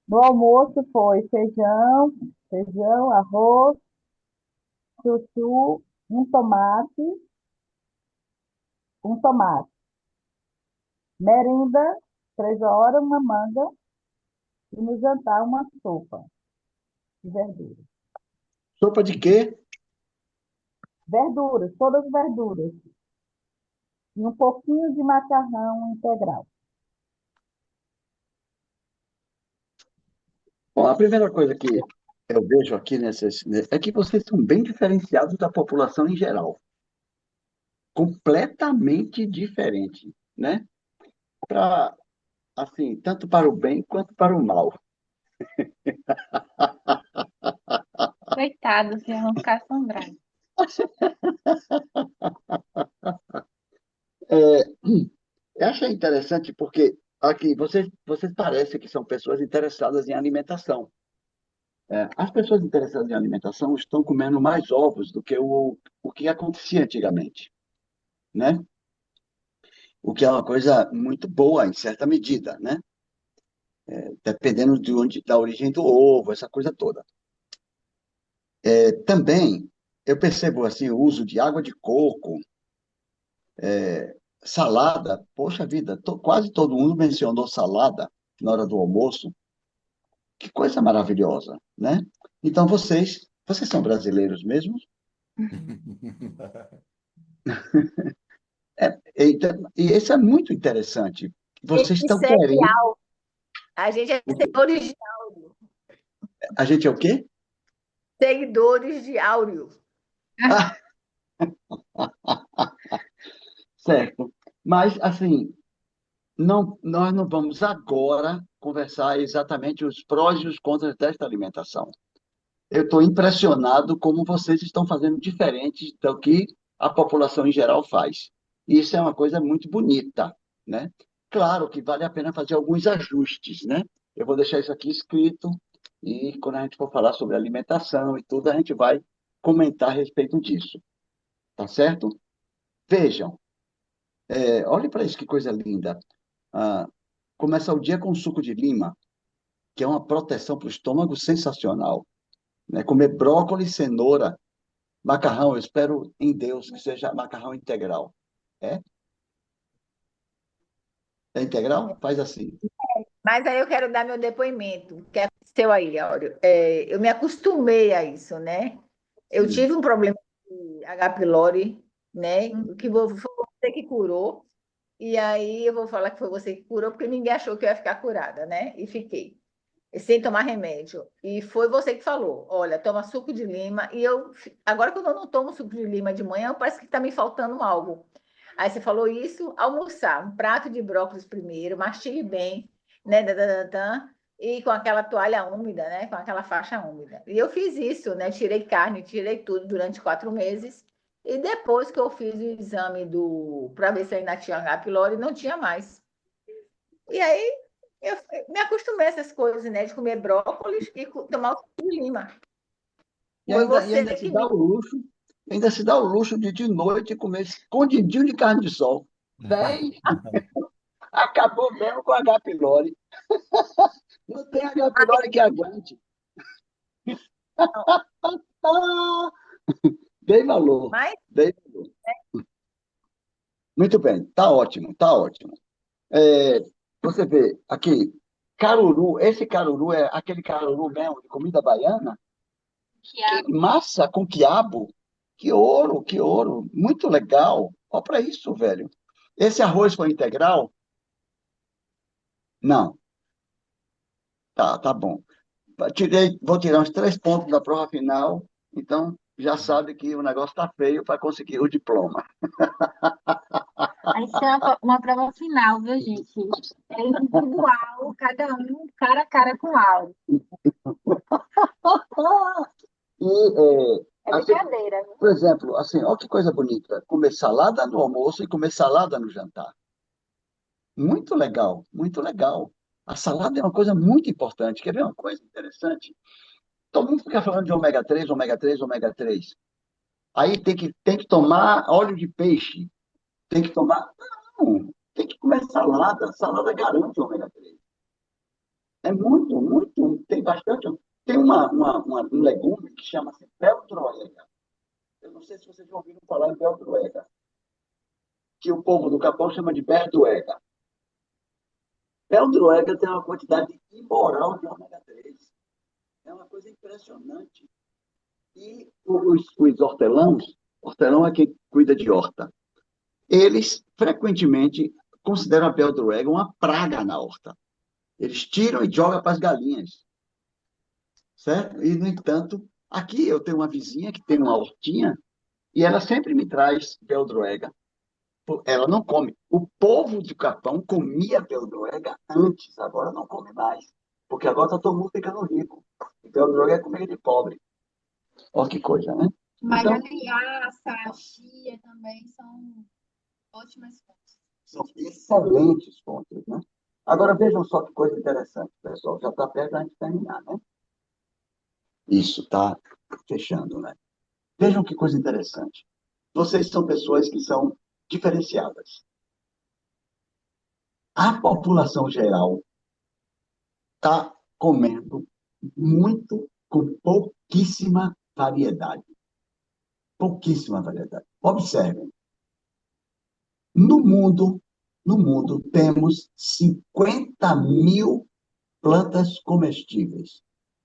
[SPEAKER 7] No almoço foi feijão, arroz, chuchu, um tomate. Merinda, 3 horas, uma manga e no jantar uma sopa de verduras.
[SPEAKER 3] sopa de quê?
[SPEAKER 7] Verduras, todas as verduras. E um pouquinho de macarrão integral.
[SPEAKER 3] Bom, a primeira coisa que eu vejo aqui é que vocês são bem diferenciados da população em geral, completamente diferente, né? Para, assim, tanto para o bem quanto para o mal.
[SPEAKER 2] Coitados, já vão ficar assombrados.
[SPEAKER 3] É, eu achei interessante porque aqui vocês parecem que são pessoas interessadas em alimentação. As pessoas interessadas em alimentação estão comendo mais ovos do que o que acontecia antigamente, né? O que é uma coisa muito boa em certa medida, né? Dependendo de onde da origem do ovo, essa coisa toda. Também eu percebo assim o uso de água de coco, salada. Poxa vida, quase todo mundo mencionou salada na hora do almoço. Que coisa maravilhosa, né? Então vocês são brasileiros mesmo? E isso é muito interessante. Vocês
[SPEAKER 8] Esse
[SPEAKER 3] estão
[SPEAKER 8] segue
[SPEAKER 3] querendo.
[SPEAKER 8] Áureo. A gente é seguidores de Áureo.
[SPEAKER 3] A gente é o quê?
[SPEAKER 8] Seguidores de Áureo.
[SPEAKER 3] Certo. Mas, assim, não, nós não vamos agora conversar exatamente os prós e os contras desta alimentação. Eu estou impressionado como vocês estão fazendo diferente do que a população em geral faz. E isso é uma coisa muito bonita, né? Claro que vale a pena fazer alguns ajustes, né? Eu vou deixar isso aqui escrito e quando a gente for falar sobre alimentação e tudo, a gente vai comentar a respeito disso, tá certo? Vejam, olhem para isso, que coisa linda. Ah, começa o dia com suco de lima, que é uma proteção para o estômago sensacional, né? Comer brócolis, cenoura, macarrão, eu espero em Deus que seja macarrão integral. É? É integral? Faz assim.
[SPEAKER 8] Mas aí eu quero dar meu depoimento. O que aconteceu aí, Áureo? Eu me acostumei a isso, né? Eu
[SPEAKER 3] Sim.
[SPEAKER 8] tive um problema de H. pylori, né? Foi você que curou. E aí eu vou falar que foi você que curou, porque ninguém achou que eu ia ficar curada, né? E fiquei. Sem tomar remédio. E foi você que falou: olha, toma suco de lima. E agora, quando eu não tomo suco de lima de manhã, parece que está me faltando algo. Aí você falou isso, almoçar, um prato de brócolis primeiro, mastigue bem, né? E com aquela toalha úmida, né? Com aquela faixa úmida. E eu fiz isso, né? Tirei carne, tirei tudo durante 4 meses. E depois que eu fiz o exame para ver se ainda tinha H. pylori, não tinha mais. E aí eu me acostumei a essas coisas, né? De comer brócolis e tomar o suco de lima.
[SPEAKER 3] E
[SPEAKER 8] Foi
[SPEAKER 3] ainda, e
[SPEAKER 8] você
[SPEAKER 3] ainda se
[SPEAKER 8] que
[SPEAKER 3] dá
[SPEAKER 8] me.
[SPEAKER 3] o luxo, ainda se dá o luxo de noite comer escondidinho de carne de sol. Bem, acabou mesmo com H. pylori. Não tem H. pylori que aguente. Ah, dei valor,
[SPEAKER 8] Mas
[SPEAKER 3] dei valor. Muito bem, tá ótimo, tá ótimo. É, você vê aqui, caruru, esse caruru é aquele caruru mesmo de comida baiana? Que massa com quiabo. Que ouro. Muito legal. Olha para isso, velho. Esse arroz foi integral? Não. Tá bom. Vou tirar uns 3 pontos da prova final, então já sabe que o negócio está feio para conseguir o diploma.
[SPEAKER 2] Isso é uma prova final, viu, gente? É individual, cada um cara a cara com o áudio.
[SPEAKER 3] E,
[SPEAKER 2] É
[SPEAKER 3] assim,
[SPEAKER 2] brincadeira, viu?
[SPEAKER 3] por exemplo, assim, olha que coisa bonita. Comer salada no almoço e comer salada no jantar. Muito legal, muito legal. A salada é uma coisa muito importante. Quer ver uma coisa interessante? Todo mundo fica falando de ômega 3, ômega 3, ômega 3. Aí tem que tomar óleo de peixe. Tem que tomar. Não, tem que comer salada. Salada garante ômega 3. É muito, muito. Tem bastante. Tem um legume que chama-se beldroega. Eu não sei se vocês já ouviram falar em beldroega, que o povo do Capão chama de berdoega. Beldroega tem uma quantidade imoral de ômega 3. É uma coisa impressionante. E os hortelãos, hortelão é quem cuida de horta, eles frequentemente consideram a beldroega uma praga na horta. Eles tiram e jogam para as galinhas. certo? E, no entanto, aqui eu tenho uma vizinha que tem uma hortinha e ela sempre me traz beldroega. Ela não come. O povo de Capão comia beldroega antes, agora não come mais. Porque agora está todo mundo ficando rico. E beldroega é comida de pobre. Olha que coisa, né?
[SPEAKER 2] Mas
[SPEAKER 3] Então,
[SPEAKER 2] a linhaça, a chia também são ótimas fontes.
[SPEAKER 3] são excelentes fontes, né? Agora vejam só que coisa interessante, pessoal. Já está perto da gente terminar, né? Isso, está fechando, né? Vejam que coisa interessante. Vocês são pessoas que são diferenciadas. A população geral está comendo muito com pouquíssima variedade. Pouquíssima variedade. Observem. No mundo, no mundo temos 50.000 plantas comestíveis.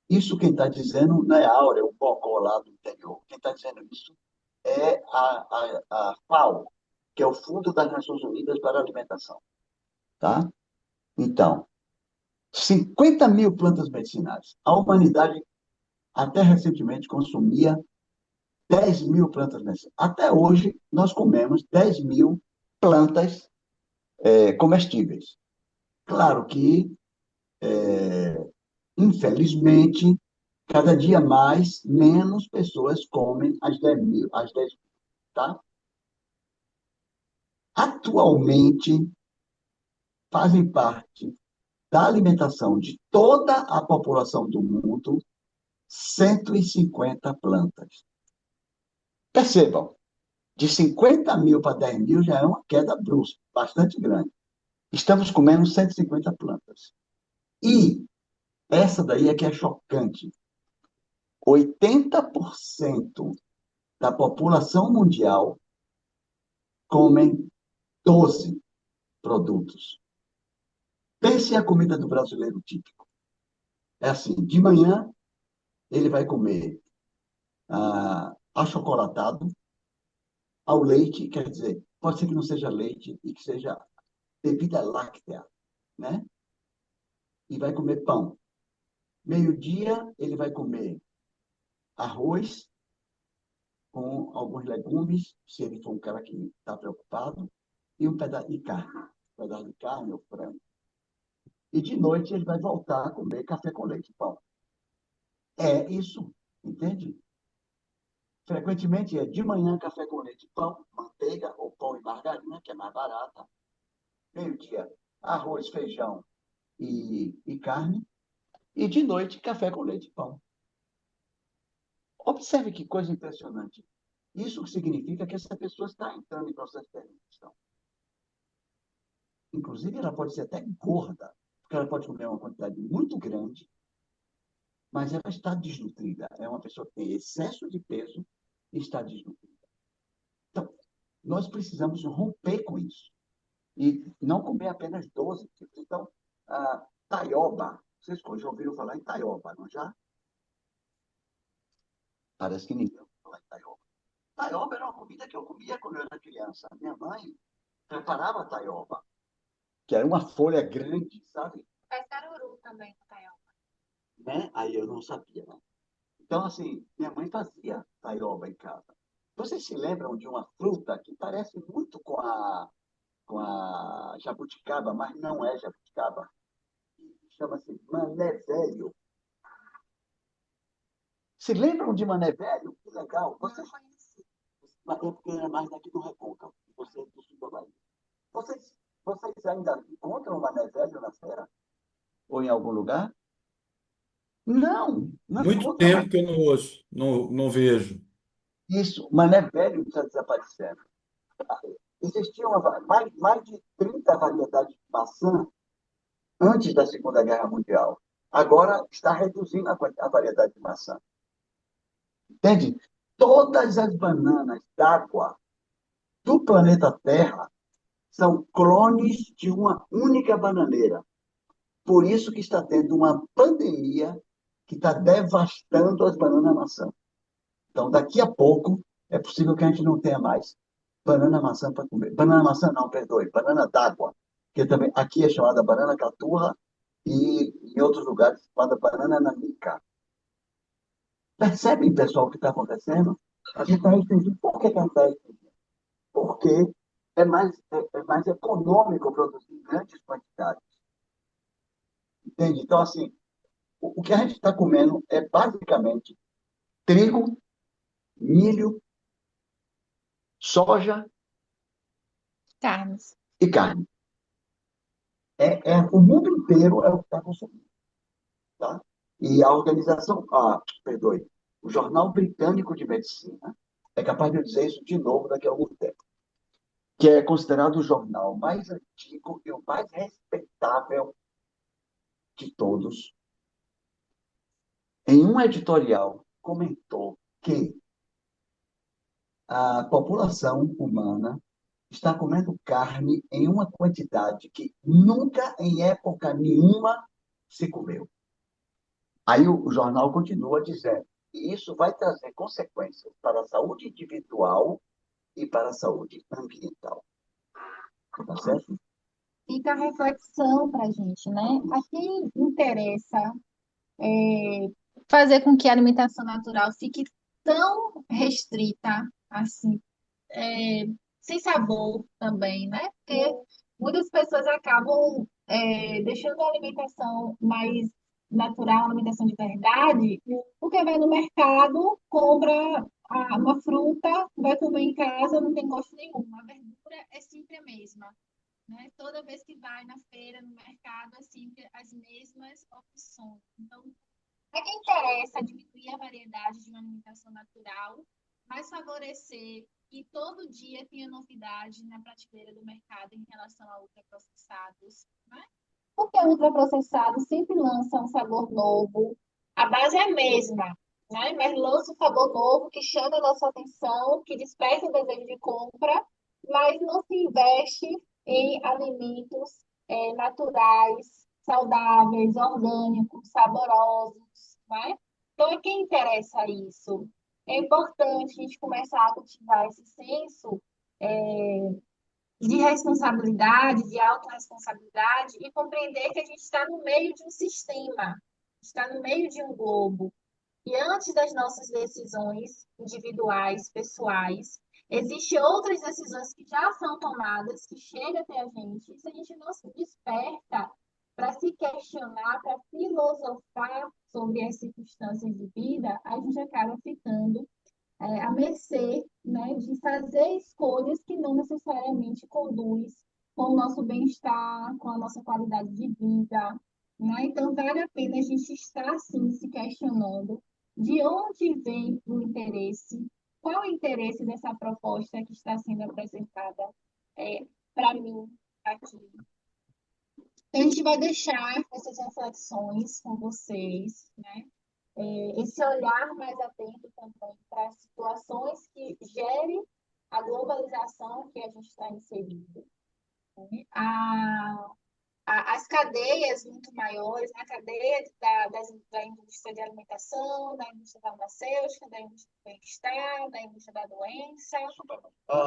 [SPEAKER 3] Isso quem está dizendo não é a Áurea, o Bocó lá do interior. Quem está dizendo isso é a FAO, que é o Fundo das Nações Unidas para a Alimentação. Tá? Então, 50.000 plantas medicinais. A humanidade, até recentemente, consumia 10.000 plantas medicinais. Até hoje, nós comemos 10.000 plantas comestíveis. Claro que, infelizmente, cada dia menos pessoas comem as 10.000, tá? Atualmente, fazem parte da alimentação de toda a população do mundo 150 plantas. Percebam, de 50.000 para 10.000 já é uma queda brusca, bastante grande. Estamos comendo 150 plantas. E essa daí é que é chocante. 80% da população mundial comem 12 produtos. Pense a comida do brasileiro típico. É assim, de manhã ele vai comer achocolatado ao leite, quer dizer, pode ser que não seja leite e que seja bebida láctea, né? E vai comer pão. Meio-dia ele vai comer arroz com alguns legumes, se ele for um cara que está preocupado, e um pedaço de carne. Um pedaço de carne ou frango. E de noite ele vai voltar a comer café com leite e pão. É isso, entende? Frequentemente é de manhã café com leite e pão, manteiga ou pão e margarina, que é mais barata. Meio-dia, arroz, feijão e carne. E de noite, café com leite e pão. Observe que coisa impressionante. Isso significa que essa pessoa está entrando em processo de alimentação. Inclusive, ela pode ser até gorda, porque ela pode comer uma quantidade muito grande, mas ela está desnutrida. É uma pessoa que tem excesso de peso e está desnutrida. Então, nós precisamos romper com isso. E não comer apenas 12 tipos. Então, taioba. Vocês já ouviram falar em taioba, não já? Parece que ninguém ouviu falar em taioba. Taioba era uma comida que eu comia quando eu era criança. Minha mãe preparava taioba, que era uma folha grande, sabe?
[SPEAKER 2] Faz caruru também com taioba.
[SPEAKER 3] Né? Aí eu não sabia, né? Então, assim, minha mãe fazia taioba em casa. Vocês se lembram de uma fruta que parece muito com a jabuticaba, mas não é jabuticaba? Chama-se mané velho. Se lembram de mané velho? Que legal. Vocês, é porque era mais daqui do Recôncavo, vocês do sul da Bahia. Vocês ainda encontram mané velho na feira? Ou em algum lugar? Não, não
[SPEAKER 6] Muito
[SPEAKER 3] encontra mais.
[SPEAKER 6] tempo que eu não ouço, não vejo.
[SPEAKER 3] Isso, mané velho está desaparecendo. Existiam mais de 30 variedades de maçã antes da Segunda Guerra Mundial. Agora está reduzindo a variedade de maçã. Entende? Todas as bananas d'água do planeta Terra são clones de uma única bananeira. Por isso que está tendo uma pandemia que está devastando as bananas maçã. Então, daqui a pouco, é possível que a gente não tenha mais banana maçã para comer. Banana maçã não, perdoe, banana d'água, que também aqui é chamada banana caturra e em outros lugares é chamada banana nanica. Percebem, pessoal, o que está acontecendo? A gente está restringindo. Por que está restringindo? Porque é mais econômico produzir em grandes quantidades. Entende? Então, assim, o que a gente está comendo é basicamente trigo, milho, soja
[SPEAKER 2] Carnes.
[SPEAKER 3] e carne. O mundo inteiro é o que está consumindo. Tá? E a organização, perdoe, o Jornal Britânico de Medicina é capaz de dizer isso de novo daqui a algum tempo, que é considerado o jornal mais antigo e o mais respeitável de todos. Em um editorial, comentou que a população humana está comendo carne em uma quantidade que nunca, em época nenhuma, se comeu. Aí o jornal continua dizendo, e isso vai trazer consequências para a saúde individual e para a saúde ambiental. Tá certo?
[SPEAKER 2] Fica a reflexão para a gente, né? A quem interessa fazer com que a alimentação natural fique tão restrita, assim, sem sabor também, né? Porque muitas pessoas acabam deixando a alimentação mais natural, a alimentação de verdade, porque vai no mercado, compra uma fruta, vai comer em casa, não tem gosto nenhum. A verdura é sempre a mesma, né? Toda vez que vai na feira, no mercado, é sempre as mesmas opções. Então, a quem interessa diminuir a variedade de uma alimentação natural, mas favorecer que todo dia tenha novidade na prateleira do mercado em relação a ultraprocessados, né? Porque ultraprocessados sempre lançam um sabor novo, a base é a mesma, né? Mas lança um sabor novo que chama a nossa atenção, que desperta o desejo de compra, mas não se investe em alimentos naturais, saudáveis, orgânicos, saborosos, né? Então, a quem interessa isso? É importante a gente começar a cultivar esse senso de responsabilidade, de autorresponsabilidade e compreender que a gente está no meio de um sistema, está no meio de um globo. E antes das nossas decisões individuais, pessoais, existem outras decisões que já são tomadas, que chegam até a gente. E se a gente não se desperta para se questionar, para filosofar sobre as circunstâncias de vida, a gente acaba ficando à mercê, né, de fazer escolhas que não necessariamente conduz com o nosso bem-estar, com a nossa qualidade de vida, né? Então, vale a pena a gente estar, sim, se questionando de onde vem o interesse, qual o interesse dessa proposta que está sendo apresentada para mim aqui. A gente vai deixar essas reflexões com vocês, né? Esse olhar mais atento também para situações que gerem a globalização que a gente está inserido, né? As cadeias muito maiores, a cadeia da indústria de alimentação, da indústria farmacêutica, da indústria do bem-estar, da indústria da doença,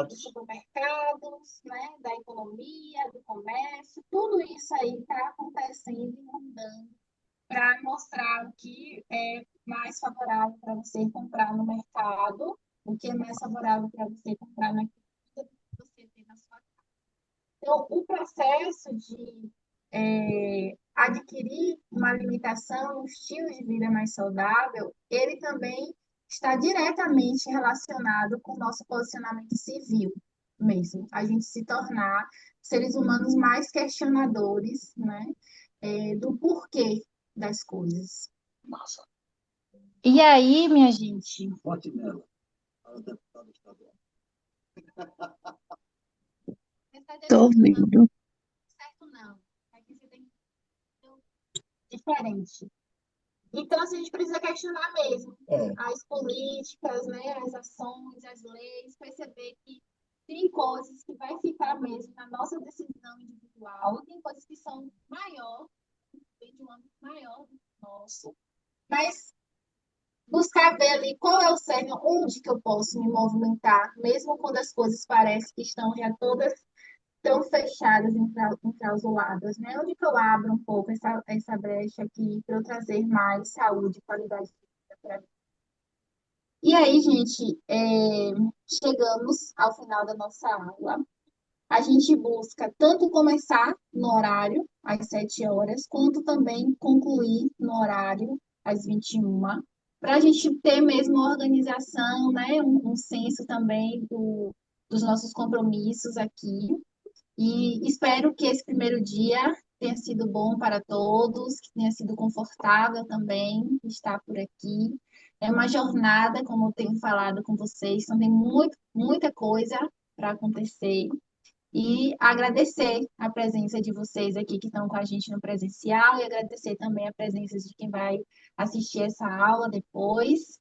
[SPEAKER 2] dos supermercados, né? Da economia, do comércio, tudo isso aí está acontecendo e mudando para mostrar o que é mais favorável para você comprar no mercado, o que é mais favorável para você comprar na comida que você tem na sua casa. Então, o processo de adquirir uma alimentação, um estilo de vida mais saudável, ele também está diretamente relacionado com o nosso posicionamento civil mesmo. A gente se tornar seres humanos mais questionadores, né, do porquê das coisas.
[SPEAKER 3] Massa.
[SPEAKER 2] E aí, minha gente?
[SPEAKER 3] Vote nela. Ela é deputada estadual.
[SPEAKER 7] Estou ouvindo.
[SPEAKER 2] Certo, não. Aqui você tem diferente. Então, assim, a gente precisa questionar mesmo as políticas, né, as ações, as leis, perceber que tem coisas que vai ficar mesmo na nossa decisão individual, e tem coisas que são maior, de um âmbito maior do que o nosso, mas buscar ver ali qual é o cerne, onde que eu posso me movimentar, mesmo quando as coisas parecem que estão já todas tão fechadas, enclausuladas, né? Onde que eu abro um pouco essa brecha aqui para eu trazer mais saúde e qualidade de vida para mim?
[SPEAKER 9] E aí, gente, chegamos ao final da nossa aula. A gente busca tanto começar no horário, às 7 horas, quanto também concluir no horário, às 21, para a gente ter mesmo uma organização, né? Um senso também dos nossos compromissos aqui. E espero que esse primeiro dia tenha sido bom para todos, que tenha sido confortável também estar por aqui. É uma jornada, como eu tenho falado com vocês, então tem muita coisa para acontecer. E agradecer a presença de vocês aqui que estão com a gente no presencial e agradecer também a presença de quem vai assistir essa aula depois.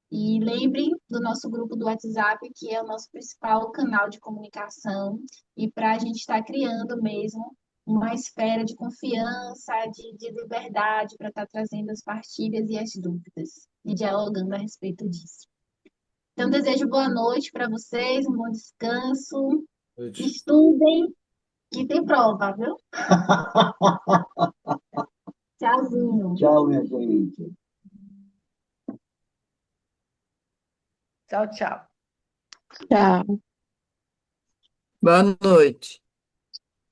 [SPEAKER 9] E lembrem do nosso grupo do WhatsApp, que é o nosso principal canal de comunicação, e para a gente estar criando mesmo uma esfera de confiança, de liberdade, para estar trazendo as partilhas e as dúvidas, e dialogando a respeito disso. Então, desejo boa noite para vocês, um bom descanso, estudem, que tem prova, viu? Tchauzinho.
[SPEAKER 3] Tchau, minha gente.
[SPEAKER 8] Tchau, tchau.
[SPEAKER 5] Tchau. Boa noite.